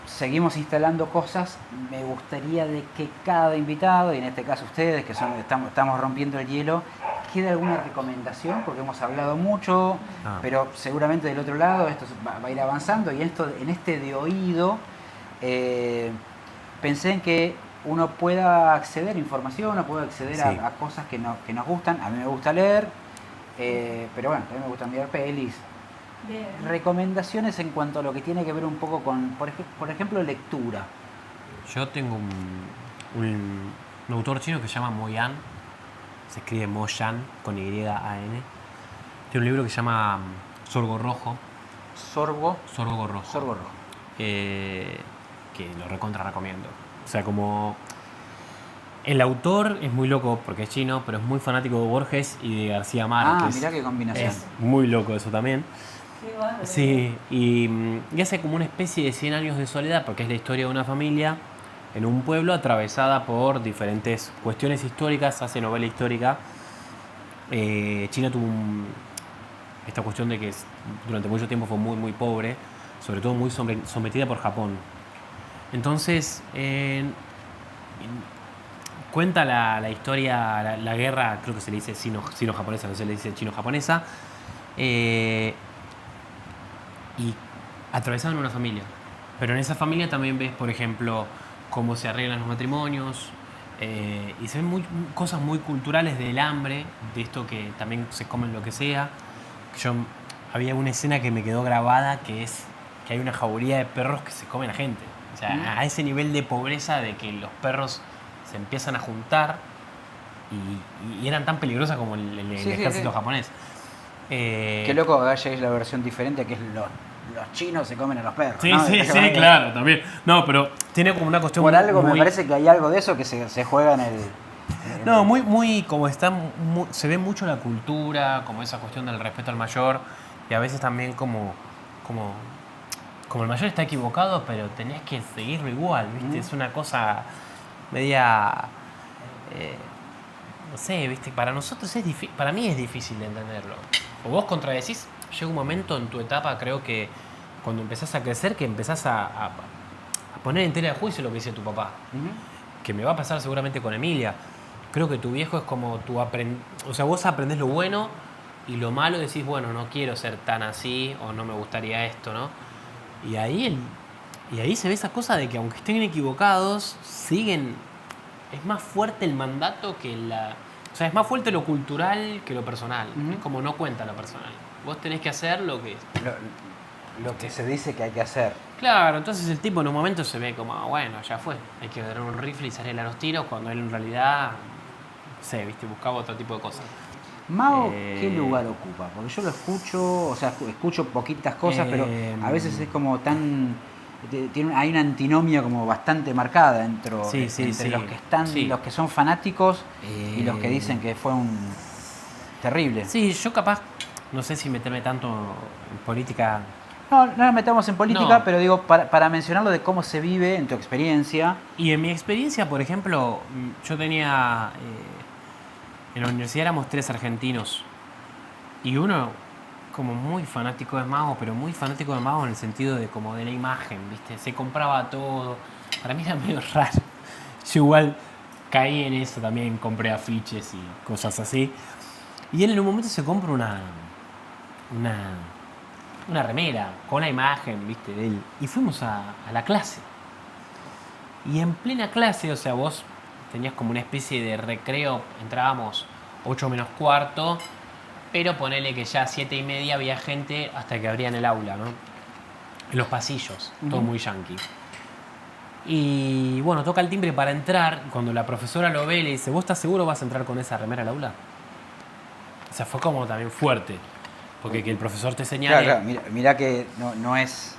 Speaker 2: Seguimos instalando cosas. Me gustaría de que cada invitado, y en este caso ustedes, que estamos rompiendo el hielo, quede alguna recomendación, porque hemos hablado mucho, pero seguramente del otro lado esto va a ir avanzando, y en este de oído, pensé en que uno pueda acceder a información, o pueda acceder
Speaker 4: Sí.
Speaker 2: a cosas que nos gustan. A mí me gusta leer, pero bueno, también me gusta mirar pelis.
Speaker 3: Bien.
Speaker 2: Recomendaciones en cuanto a lo que tiene que ver un poco con, por ejemplo, lectura.
Speaker 4: Yo tengo un autor chino que se llama Mo Yan, se escribe Mo Yan con Y-A-N. Tiene un libro que se llama Sorgo Rojo.
Speaker 2: Sorgo
Speaker 4: Sorgo
Speaker 2: rojo.
Speaker 4: Que lo recontra recomiendo. O sea, como el autor es muy loco porque es chino, pero es muy fanático de Borges y de García Márquez.
Speaker 2: Mirá qué combinación.
Speaker 4: Es muy loco eso también.
Speaker 3: Qué bárbaro.
Speaker 4: Sí, y hace como una especie de 100 años de soledad, porque es la historia de una familia en un pueblo atravesada por diferentes cuestiones históricas, hace novela histórica. China tuvo esta cuestión de que durante mucho tiempo fue muy, muy pobre, sobre todo muy sometida por Japón. Entonces, cuenta la historia, la guerra, creo que se le dice sino-japonesa, no se le dice chino-japonesa, y atravesaban una familia. Pero en esa familia también ves, por ejemplo, cómo se arreglan los matrimonios, y se ven cosas muy culturales del hambre, de esto que también se comen lo que sea. Había una escena que me quedó grabada, que es que hay una jauría de perros que se comen a gente. O sea, a ese nivel de pobreza de que los perros se empiezan a juntar y eran tan peligrosas como el ejército japonés.
Speaker 2: Qué loco que haya la versión diferente, que es los chinos se comen a los perros.
Speaker 4: Sí,
Speaker 2: ¿no?
Speaker 4: sí, claro, también. No, pero tiene como una cuestión
Speaker 2: Por algo
Speaker 4: muy...
Speaker 2: me parece que hay algo de eso que se juega en el...
Speaker 4: No, muy como se ve mucho la cultura, como esa cuestión del respeto al mayor, y a veces también como el mayor está equivocado, pero tenés que seguirlo igual, ¿viste? Es una cosa media... no sé, ¿viste? Para nosotros para mí es difícil de entenderlo. O vos contradecís, llega un momento en tu etapa, creo que cuando empezás a crecer, que empezás a poner en tela de juicio lo que dice tu papá. Que me va a pasar seguramente con Emilia. Creo que tu viejo es como o sea, vos aprendés lo bueno y lo malo decís, bueno, no quiero ser tan así o no me gustaría esto, ¿no? Y ahí se ve esa cosa de que aunque estén equivocados, siguen... Es más fuerte el mandato que o sea, es más fuerte lo cultural que lo personal. Es como no cuenta lo personal. Vos tenés que hacer lo que
Speaker 2: se dice que hay que hacer.
Speaker 4: Claro, entonces el tipo en un momento se ve como, bueno, ya fue. Hay que agarrar un rifle y salir a los tiros, cuando él en realidad, no sé, ¿viste? Buscaba otro tipo de cosas.
Speaker 2: Mao, ¿qué lugar ocupa? Porque yo lo escucho, o sea, escucho poquitas cosas, pero a veces es como tan... hay una antinomia como bastante marcada entre los que están, los que son fanáticos y los que dicen que fue un terrible.
Speaker 4: Sí, yo capaz, no sé si meterme tanto en política.
Speaker 2: No nos metamos en política, pero digo, para mencionarlo de cómo se vive en tu experiencia.
Speaker 4: Y en mi experiencia, por ejemplo, yo tenía... en la universidad éramos 3 argentinos y uno como muy fanático de Mao, pero muy fanático de Mao en el sentido de como de la imagen, ¿viste? Se compraba todo. Para mí era medio raro. Yo igual caí en eso también, compré afiches y cosas así. Y él en un momento se compra una remera con la imagen, ¿viste? De él. Y fuimos a la clase. Y en plena clase, o sea, vos tenías como una especie de recreo, entrábamos 8 menos cuarto, pero ponele que ya a 7:30 había gente hasta que abrían el aula, ¿no? En los pasillos, todo muy yankee. Y bueno, toca el timbre para entrar, cuando la profesora lo ve le dice, ¿vos estás seguro vas a entrar con esa remera al aula? O sea, fue como también fuerte, porque que el profesor te señale...
Speaker 2: Claro, mirá que no es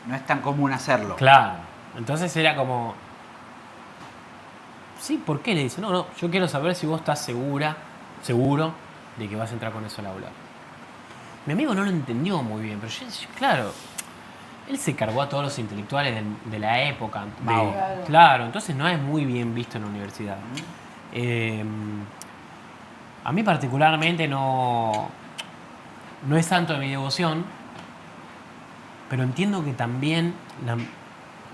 Speaker 1: no es tan común hacerlo.
Speaker 4: Claro. Entonces era como... Sí, ¿por qué? Le dice, no, yo quiero saber si vos estás seguro de que vas a entrar con eso al aula. Mi amigo no lo entendió muy bien, pero yo, claro, él se cargó a todos los intelectuales de la época.
Speaker 1: Mao.
Speaker 4: Claro, entonces no es muy bien visto en la universidad. A mí particularmente no es santo de mi devoción, pero entiendo que también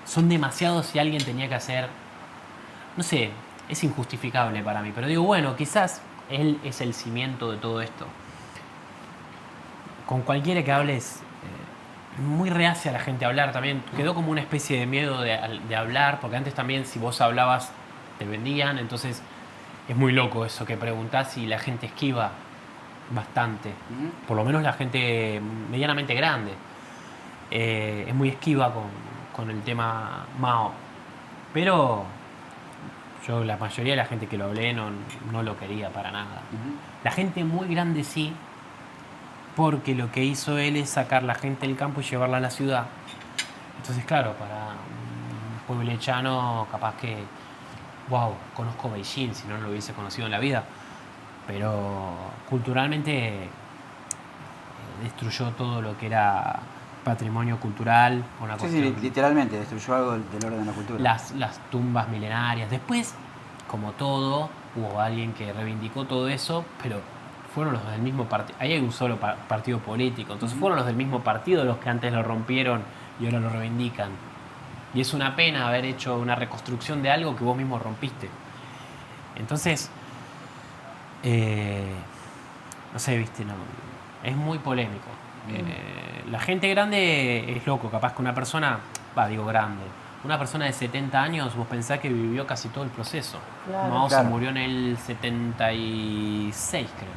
Speaker 4: son demasiados si alguien tenía que hacer... No sé, es injustificable para mí, pero digo, bueno, quizás él es el cimiento de todo esto. Con cualquiera que hables, muy reacia la gente a hablar también. Quedó como una especie de miedo de hablar, porque antes también si vos hablabas te vendían, entonces es muy loco eso, que preguntás y la gente esquiva bastante. Por lo menos la gente medianamente grande. Es muy esquiva con el tema Mao. Pero yo, la mayoría de la gente que lo hablé no lo quería para nada. La gente muy grande sí, porque lo que hizo él es sacar la gente del campo y llevarla a la ciudad. Entonces, claro, para un pueblechano, capaz que, wow, conozco Beijing, si no lo hubiese conocido en la vida. Pero culturalmente destruyó todo lo que era patrimonio cultural. Una cuestión,
Speaker 1: Sí, literalmente, destruyó algo del orden de la cultura.
Speaker 4: las tumbas milenarias. Después, como todo, hubo alguien que reivindicó todo eso, pero fueron los del mismo partido. Ahí hay un solo partido político, entonces fueron los del mismo partido los que antes lo rompieron y ahora lo reivindican. Y es una pena haber hecho una reconstrucción de algo que vos mismo rompiste. Entonces, no sé, viste, no, es muy polémico. La gente grande es loco, capaz que una persona, digo grande, una persona de 70 años, vos pensás que vivió casi todo el proceso.
Speaker 3: Claro.
Speaker 4: Mao
Speaker 1: Claro.
Speaker 4: se murió en el 76, creo.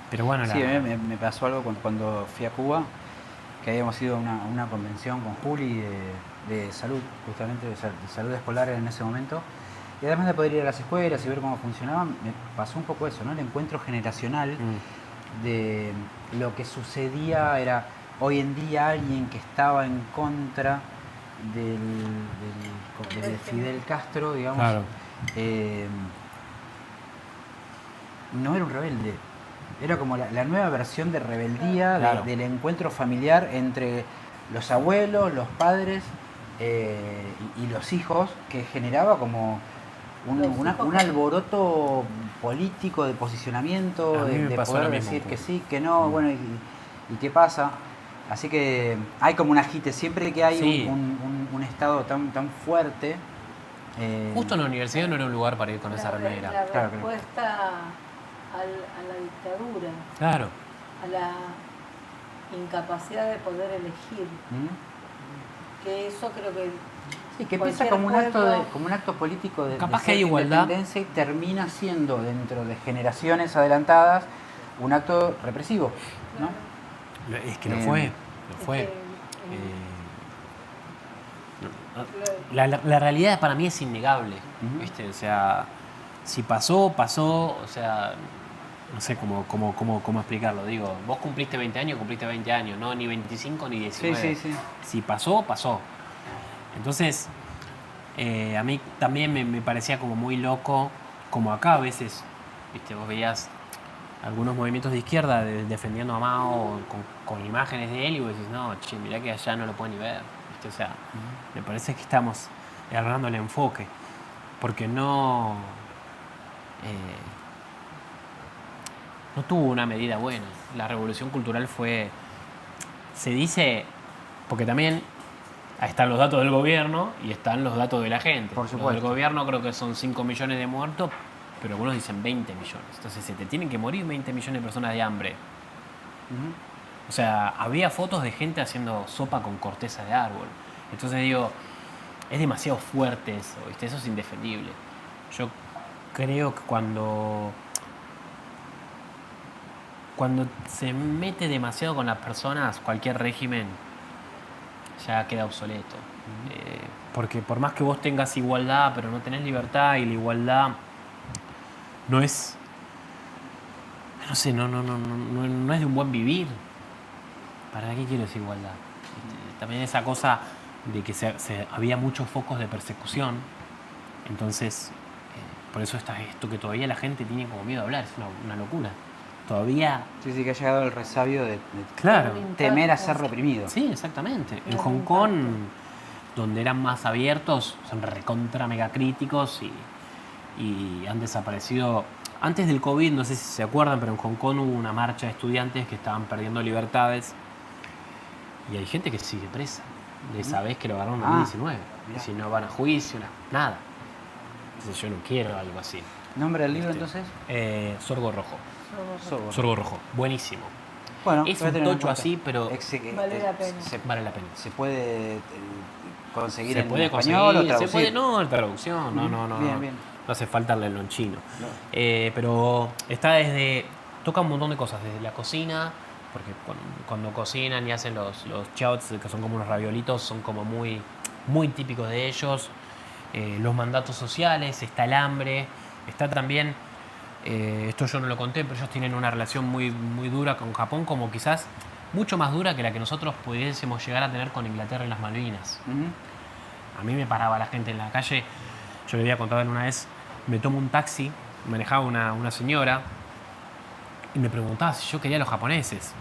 Speaker 4: Pero bueno,
Speaker 1: Sí, a mí me pasó algo cuando fui a Cuba, que habíamos ido a una convención con Juli de salud, justamente de salud escolar en ese momento. Y además de poder ir a las escuelas y ver cómo funcionaban, me pasó un poco eso, ¿no? El encuentro generacional de lo que sucedía era hoy en día alguien que estaba en contra de Fidel Castro, digamos.
Speaker 4: Claro.
Speaker 1: No era un rebelde, era como la nueva versión de rebeldía,
Speaker 4: Claro.
Speaker 1: del encuentro familiar entre los abuelos, los padres y los hijos, que generaba como un alboroto político de posicionamiento,
Speaker 4: A mí me
Speaker 1: de
Speaker 4: pasó
Speaker 1: poder
Speaker 4: lo mismo
Speaker 1: decir
Speaker 4: un
Speaker 1: que
Speaker 4: poco.
Speaker 1: sí, que no, bueno, y qué pasa. Así que hay como un agite, siempre que hay
Speaker 4: Sí.
Speaker 1: un estado tan fuerte.
Speaker 4: Justo en la universidad no era un lugar para ir con esa remera.
Speaker 3: La
Speaker 1: Claro.
Speaker 3: respuesta a la dictadura,
Speaker 4: Claro.
Speaker 3: a la incapacidad de poder elegir, que eso creo que
Speaker 1: Sí, que empieza
Speaker 3: cualquier
Speaker 1: como un acto político de
Speaker 4: Capaz que
Speaker 1: ser
Speaker 4: hay igualdad.
Speaker 1: independencia y termina siendo, dentro de generaciones adelantadas, un acto represivo, ¿no?
Speaker 4: Es que lo fue. Lo fue.
Speaker 3: Este,
Speaker 4: La realidad para mí es innegable. ¿Viste? O sea, si pasó, pasó. O sea, no sé cómo explicarlo. Digo, vos cumpliste 20 años, no ni 25 ni 19.
Speaker 1: Sí.
Speaker 4: Si pasó, pasó. Entonces, a mí también me parecía como muy loco, como acá a veces, ¿viste? Vos veías algunos movimientos de izquierda defendiendo a Mao con imágenes de él y vos decís, no, che, mirá que allá no lo pueden ni ver. ¿Viste? O sea, me parece que estamos agarrando el enfoque, porque no tuvo una medida buena. La revolución cultural se dice, porque también están los datos del gobierno y están los datos de la gente.
Speaker 1: Por
Speaker 4: Los
Speaker 1: supuesto.
Speaker 4: del gobierno creo que son 5 millones de muertos, pero algunos dicen 20 millones. Entonces se te tienen que morir 20 millones de personas de hambre. O sea, había fotos de gente haciendo sopa con corteza de árbol. Entonces digo, es demasiado fuerte eso, ¿viste? Eso es indefendible. Yo creo que cuando se mete demasiado con las personas, cualquier régimen ya queda obsoleto. Porque por más que vos tengas igualdad, pero no tenés libertad, y la igualdad no es, no sé, no es de un buen vivir. ¿Para qué quiero esa igualdad? También esa cosa de que había muchos focos de persecución. Entonces, por eso está esto que todavía la gente tiene como miedo a hablar. Es una locura. Todavía...
Speaker 2: Sí, que ha llegado el resabio de
Speaker 4: Claro.
Speaker 2: temer a ser reprimido.
Speaker 4: Sí, exactamente. En Hong Kong, donde eran más abiertos, son recontra mega críticos y han desaparecido. Antes del COVID, no sé si se acuerdan, pero en Hong Kong hubo una marcha de estudiantes que estaban perdiendo libertades y hay gente que sigue presa de esa vez que lo agarraron en 2019. Y si no van a juicio, nada. Entonces yo no quiero algo así.
Speaker 2: ¿Nombre del libro entonces?
Speaker 4: Sorgo Rojo.
Speaker 2: Sorgo.
Speaker 4: Sorgo Rojo. Buenísimo.
Speaker 2: Bueno,
Speaker 4: Es
Speaker 2: voy a
Speaker 4: un
Speaker 2: tenerlo en
Speaker 4: tocho
Speaker 2: cuenta.
Speaker 4: así, pero
Speaker 3: Vale la pena.
Speaker 4: vale la pena.
Speaker 2: Se puede conseguir
Speaker 4: Se
Speaker 2: en
Speaker 4: puede
Speaker 2: español
Speaker 4: conseguir,
Speaker 2: o traducir.
Speaker 4: se puede, no, traducción, no.
Speaker 2: Bien, bien.
Speaker 4: No hace falta leerlo en chino.
Speaker 2: No.
Speaker 4: Pero está toca un montón de cosas, desde la cocina, porque cuando cocinan y hacen los chouts, que son como unos raviolitos, son como muy, muy típicos de ellos. Los mandatos sociales, está el hambre, está también, esto yo no lo conté, pero ellos tienen una relación muy, muy dura con Japón, como quizás mucho más dura que la que nosotros pudiésemos llegar a tener con Inglaterra y las Malvinas. A mí me paraba la gente en la calle, yo le había contado en una vez, me tomo un taxi, manejaba una señora y me preguntaba si yo quería a los japoneses.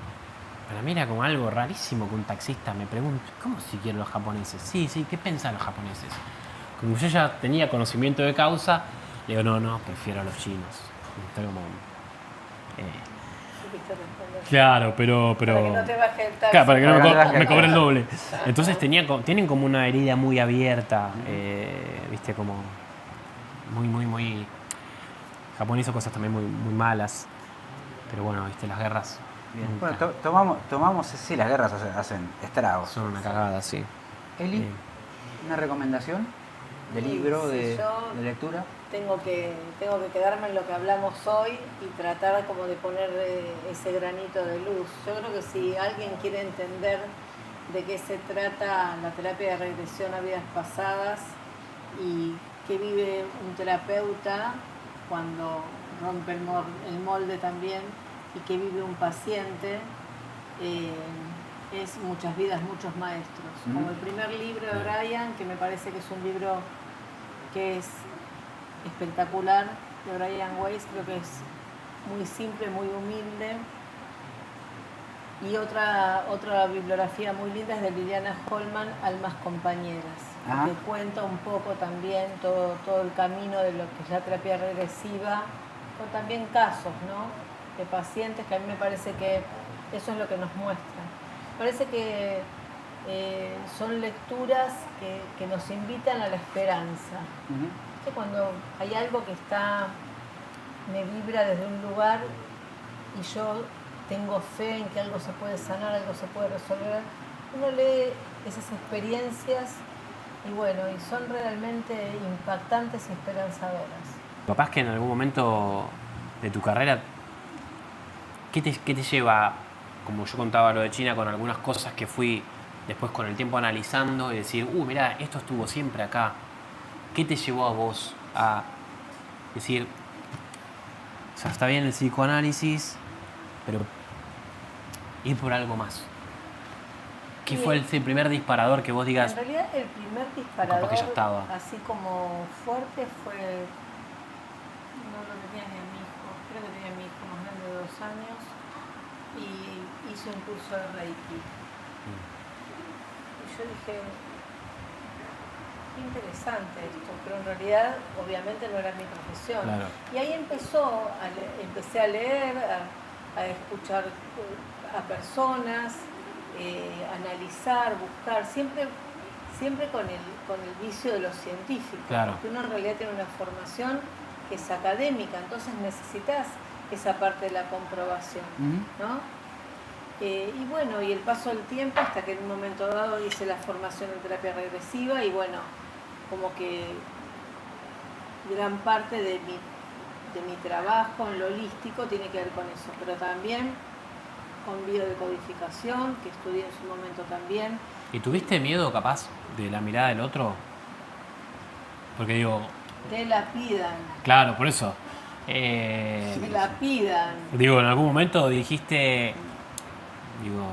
Speaker 4: Para mí era como algo rarísimo que un taxista me pregunte, ¿cómo si quiero a los japoneses? Sí, ¿qué piensan los japoneses? Como yo ya tenía conocimiento de causa, le digo, no, prefiero a los chinos. Estoy como... Claro, pero...
Speaker 3: Para que no te baje el taxi.
Speaker 4: Claro, para que no me cobre el
Speaker 2: taxi.
Speaker 4: doble. Entonces tienen como una herida muy abierta, viste, como muy... Japón hizo cosas también muy malas, pero bueno, viste, las guerras
Speaker 2: Bien.
Speaker 4: nunca
Speaker 2: Bueno, tomamos, sí, las guerras hacen estragos.
Speaker 4: son una cagada, sí.
Speaker 2: Eli, ¿una recomendación de libro,
Speaker 3: Sí,
Speaker 2: de
Speaker 3: yo
Speaker 2: lectura?
Speaker 3: tengo que quedarme en lo que hablamos hoy y tratar como de poner ese granito de luz. Yo creo que si alguien quiere entender de qué se trata la terapia de regresión a vidas pasadas y qué vive un terapeuta cuando rompe el molde también y qué vive un paciente, es Muchas vidas, muchos maestros. Como el primer libro de Brian, que me parece que es un libro que es espectacular, de Brian Weiss, creo que es muy simple, muy humilde. Y otra bibliografía muy linda es de Liliana Holman, Almas Compañeras,
Speaker 2: Ajá.
Speaker 3: que cuenta un poco también todo el camino de lo que es la terapia regresiva, con también casos, ¿no?, de pacientes, que a mí me parece que eso es lo que nos muestra. Parece que son lecturas que nos invitan a la esperanza. ¿Viste? Cuando hay algo que me vibra desde un lugar y yo tengo fe en que algo se puede sanar, algo se puede resolver, uno lee esas experiencias y bueno, y son realmente impactantes y esperanzadoras.
Speaker 4: Capaz que en algún momento de tu carrera, ¿qué te lleva, como yo contaba lo de China, con algunas cosas que fui después con el tiempo analizando y decir, mirá, esto estuvo siempre acá? ¿Qué te llevó a vos a decir, o sea, está bien el psicoanálisis, pero ir por algo más? ¿Qué fue ese primer disparador que vos digas?
Speaker 3: En realidad el primer disparador,
Speaker 4: Capaz que ya estaba.
Speaker 3: así como fuerte, fue, no lo tenía ni a mi hijo, creo que tenía a mi hijo más grande de 2 años, y hice un curso de Reiki. Y yo dije, qué interesante esto, pero en realidad obviamente no era mi profesión.
Speaker 4: Claro.
Speaker 3: Y ahí empecé a leer, a escuchar a personas, analizar, buscar, siempre con el vicio de lo científico.
Speaker 4: Claro.
Speaker 3: Porque uno en realidad tiene una formación que es académica, entonces necesitas esa parte de la comprobación, ¿no? Y bueno, y el paso del tiempo hasta que en un momento dado hice la formación en terapia regresiva y bueno, como que gran parte de mi trabajo en lo holístico tiene que ver con eso, pero también con biodecodificación, que estudié en su momento también.
Speaker 4: ¿Y tuviste miedo, capaz, de la mirada del otro? Porque digo...
Speaker 3: Te la pidan.
Speaker 4: Claro, por eso.
Speaker 3: Te la pidan.
Speaker 4: Digo, en algún momento dijiste... Digo,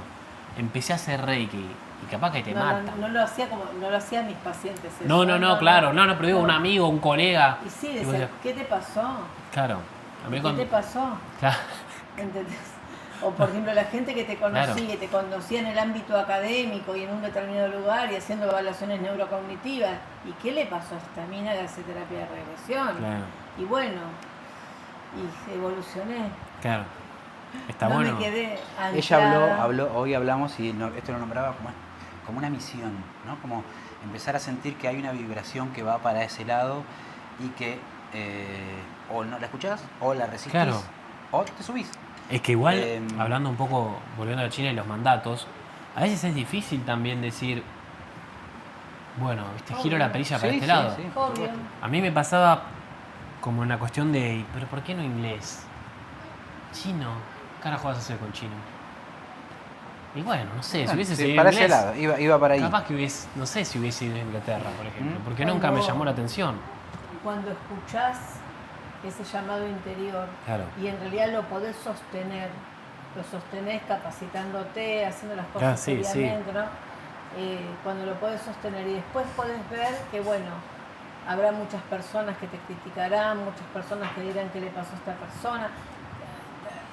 Speaker 4: empecé a hacer Reiki y capaz que te mata.
Speaker 3: No lo hacía como, no lo hacían mis pacientes. Eso.
Speaker 4: No, claro, no, pero digo un amigo, un colega.
Speaker 3: Y sí,
Speaker 4: Y vos
Speaker 3: decía,
Speaker 4: decías,
Speaker 3: ¿qué te pasó?
Speaker 4: claro. A mí
Speaker 3: ¿Qué te pasó?
Speaker 4: Claro.
Speaker 3: ¿Entendés? O por ejemplo, la gente que te conocía,
Speaker 4: Claro.
Speaker 3: te conocía en el ámbito académico y en un determinado lugar y haciendo evaluaciones neurocognitivas. ¿Y qué le pasó a esta mina que hace terapia de regresión?
Speaker 4: Claro.
Speaker 3: Y bueno, y evolucioné.
Speaker 4: Claro. Está
Speaker 3: no
Speaker 4: bueno.
Speaker 3: me quedé anclada.
Speaker 1: Ella hoy hablamos y esto lo nombraba como una misión, ¿no? Como empezar a sentir que hay una vibración que va para ese lado y que o no la escuchás o la resistís,
Speaker 4: Claro.
Speaker 1: o te subís.
Speaker 4: Es que igual,
Speaker 1: Em,
Speaker 4: hablando un poco, volviendo a China y los mandatos, a veces es difícil también decir, bueno, ¿viste? Giro la perilla para
Speaker 1: Sí,
Speaker 4: este
Speaker 1: sí,
Speaker 4: lado.
Speaker 1: sí.
Speaker 3: Obvio.
Speaker 4: A mí me pasaba como en la cuestión de, ¿pero por qué no inglés? Chino. ¿Qué carajo vas a hacer con chino? Y bueno, no sé, si hubiese
Speaker 1: Sí,
Speaker 4: seguido
Speaker 1: para
Speaker 4: inglés,
Speaker 1: ese lado, iba para ahí.
Speaker 4: capaz que hubiese, no sé si hubiese ido a Inglaterra, por ejemplo, porque
Speaker 3: Cuando-
Speaker 4: nunca me llamó la atención.
Speaker 3: Cuando escuchás ese llamado interior
Speaker 4: Claro.
Speaker 3: y en realidad lo podés sostener, lo sostenés capacitándote, haciendo las
Speaker 4: Claro,
Speaker 3: cosas
Speaker 4: sí,
Speaker 3: seriamente, ¿no? Cuando lo podés sostener y después podés ver que, bueno, habrá muchas personas que te criticarán, muchas personas que dirán qué le pasó a esta persona.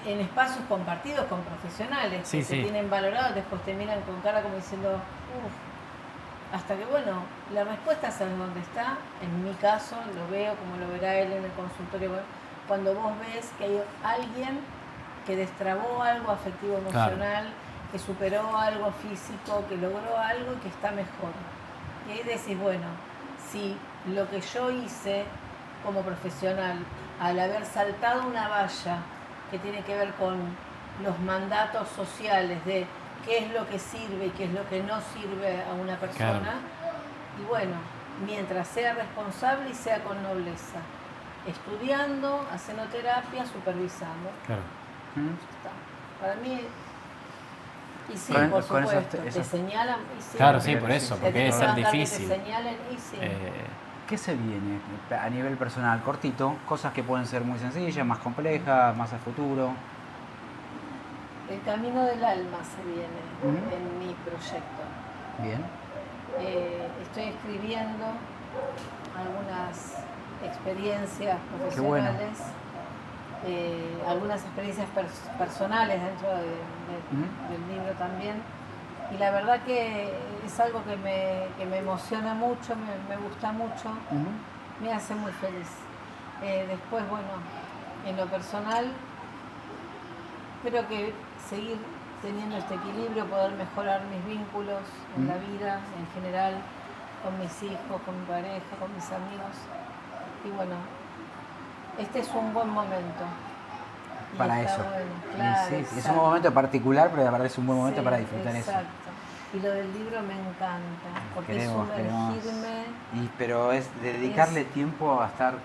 Speaker 3: En espacios compartidos con profesionales
Speaker 4: Sí,
Speaker 3: que se
Speaker 4: sí.
Speaker 3: tienen valorados, después te miran con cara como diciendo, uff, hasta que, bueno, la respuesta es en donde está. En mi caso, lo veo como lo verá él en el consultorio. Cuando vos ves que hay alguien que destrabó algo afectivo emocional, que superó algo físico, que logró algo y que está mejor. Y ahí decís, bueno, si lo que yo hice como profesional, al haber saltado una valla que tiene que ver con los mandatos sociales de qué es lo que sirve y qué es lo que no sirve a una persona,
Speaker 4: Claro.
Speaker 3: y bueno, mientras sea responsable y sea con nobleza, estudiando, haciendo terapia, supervisando.
Speaker 4: Claro.
Speaker 1: ¿Mm?
Speaker 3: Está. Para mí, y sí,
Speaker 1: Con-
Speaker 3: por
Speaker 1: con
Speaker 3: supuesto,
Speaker 1: esos-
Speaker 3: te señalan y sí.
Speaker 4: Claro, sí, por eso,
Speaker 3: Te
Speaker 4: porque debe
Speaker 3: tenés que
Speaker 4: ser
Speaker 3: bancar que
Speaker 4: difícil.
Speaker 3: te señalen y sí.
Speaker 1: ¿Qué se viene a nivel personal? Cortito, cosas que pueden ser muy sencillas, más complejas, más a futuro.
Speaker 3: El camino del alma se viene
Speaker 1: Ujú.
Speaker 3: en mi proyecto.
Speaker 1: Bien.
Speaker 3: Estoy escribiendo algunas experiencias
Speaker 1: Qué bueno.
Speaker 3: profesionales, algunas experiencias personales dentro del libro también. Y la verdad que es algo que me emociona mucho, me gusta mucho,
Speaker 1: Ujú.
Speaker 3: me hace muy feliz. Después, bueno, en lo personal, creo que seguir teniendo este equilibrio, poder mejorar mis vínculos en la vida en general, con mis hijos, con mi pareja, con mis amigos. Y bueno, este es un buen momento. Y
Speaker 1: Para
Speaker 3: está
Speaker 1: eso.
Speaker 3: bueno,
Speaker 1: Y
Speaker 3: claro,
Speaker 1: sí, es un
Speaker 3: exacto.
Speaker 1: momento particular, pero la verdad es un buen momento
Speaker 3: Sí,
Speaker 1: para disfrutar
Speaker 3: exacto. Y lo del libro me encanta, porque
Speaker 1: Queremos.
Speaker 3: sumergirme.
Speaker 1: Pero es dedicarle tiempo a estar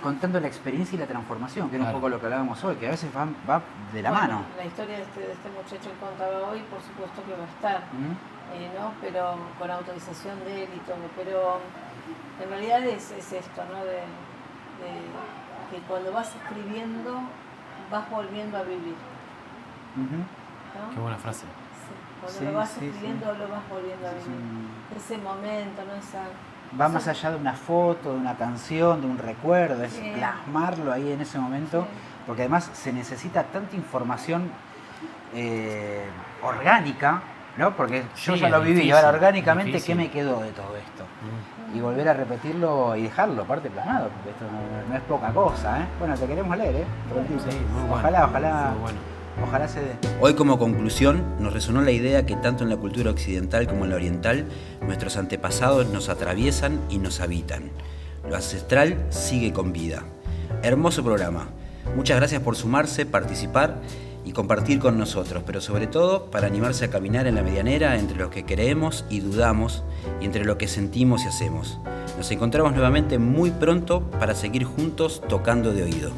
Speaker 1: contando la experiencia y la transformación, que era un
Speaker 4: Claro.
Speaker 1: poco lo que hablábamos hoy, que a veces va de la
Speaker 3: Bueno,
Speaker 1: mano.
Speaker 3: La historia de este muchacho que contaba hoy, por supuesto que va a estar,
Speaker 1: ¿Mm?
Speaker 3: ¿no? Pero con autorización de él y todo. Pero en realidad es esto, ¿no? De que cuando vas escribiendo, vas volviendo a vivir,
Speaker 1: Ujú.
Speaker 3: ¿no?
Speaker 4: Qué buena frase.
Speaker 3: Sí, cuando
Speaker 1: Sí,
Speaker 3: lo vas
Speaker 1: sí,
Speaker 3: escribiendo, lo vas volviendo a
Speaker 1: Sí,
Speaker 3: vivir. Ese momento, ¿no?
Speaker 1: Va más allá de una foto, de una canción, de un recuerdo, es
Speaker 3: Sí.
Speaker 1: plasmarlo ahí en ese momento,
Speaker 3: Sí.
Speaker 1: porque además se necesita tanta información orgánica, ¿no? Porque yo
Speaker 4: Sí,
Speaker 1: ya lo
Speaker 4: es
Speaker 1: viví, y
Speaker 4: difícil,
Speaker 1: ahora
Speaker 4: es
Speaker 1: orgánicamente, ¿qué
Speaker 4: difícil.
Speaker 1: me quedó de todo esto? Y volver a repetirlo y dejarlo, aparte plasmado, porque esto no es poca cosa, ¿eh? Bueno, te queremos leer, ¿eh? Prontito.
Speaker 4: Sí, muy bueno.
Speaker 1: Ojalá
Speaker 4: Muy bueno.
Speaker 1: Ojalá se dé.
Speaker 5: Hoy como conclusión nos resonó la idea que tanto en la cultura occidental como en la oriental nuestros antepasados nos atraviesan y nos habitan. Lo ancestral sigue con vida. Hermoso programa. Muchas gracias por sumarse, participar y compartir con nosotros, pero sobre todo para animarse a caminar en la medianera entre lo que creemos y dudamos y entre lo que sentimos y hacemos. Nos encontramos nuevamente muy pronto para seguir juntos tocando de oído.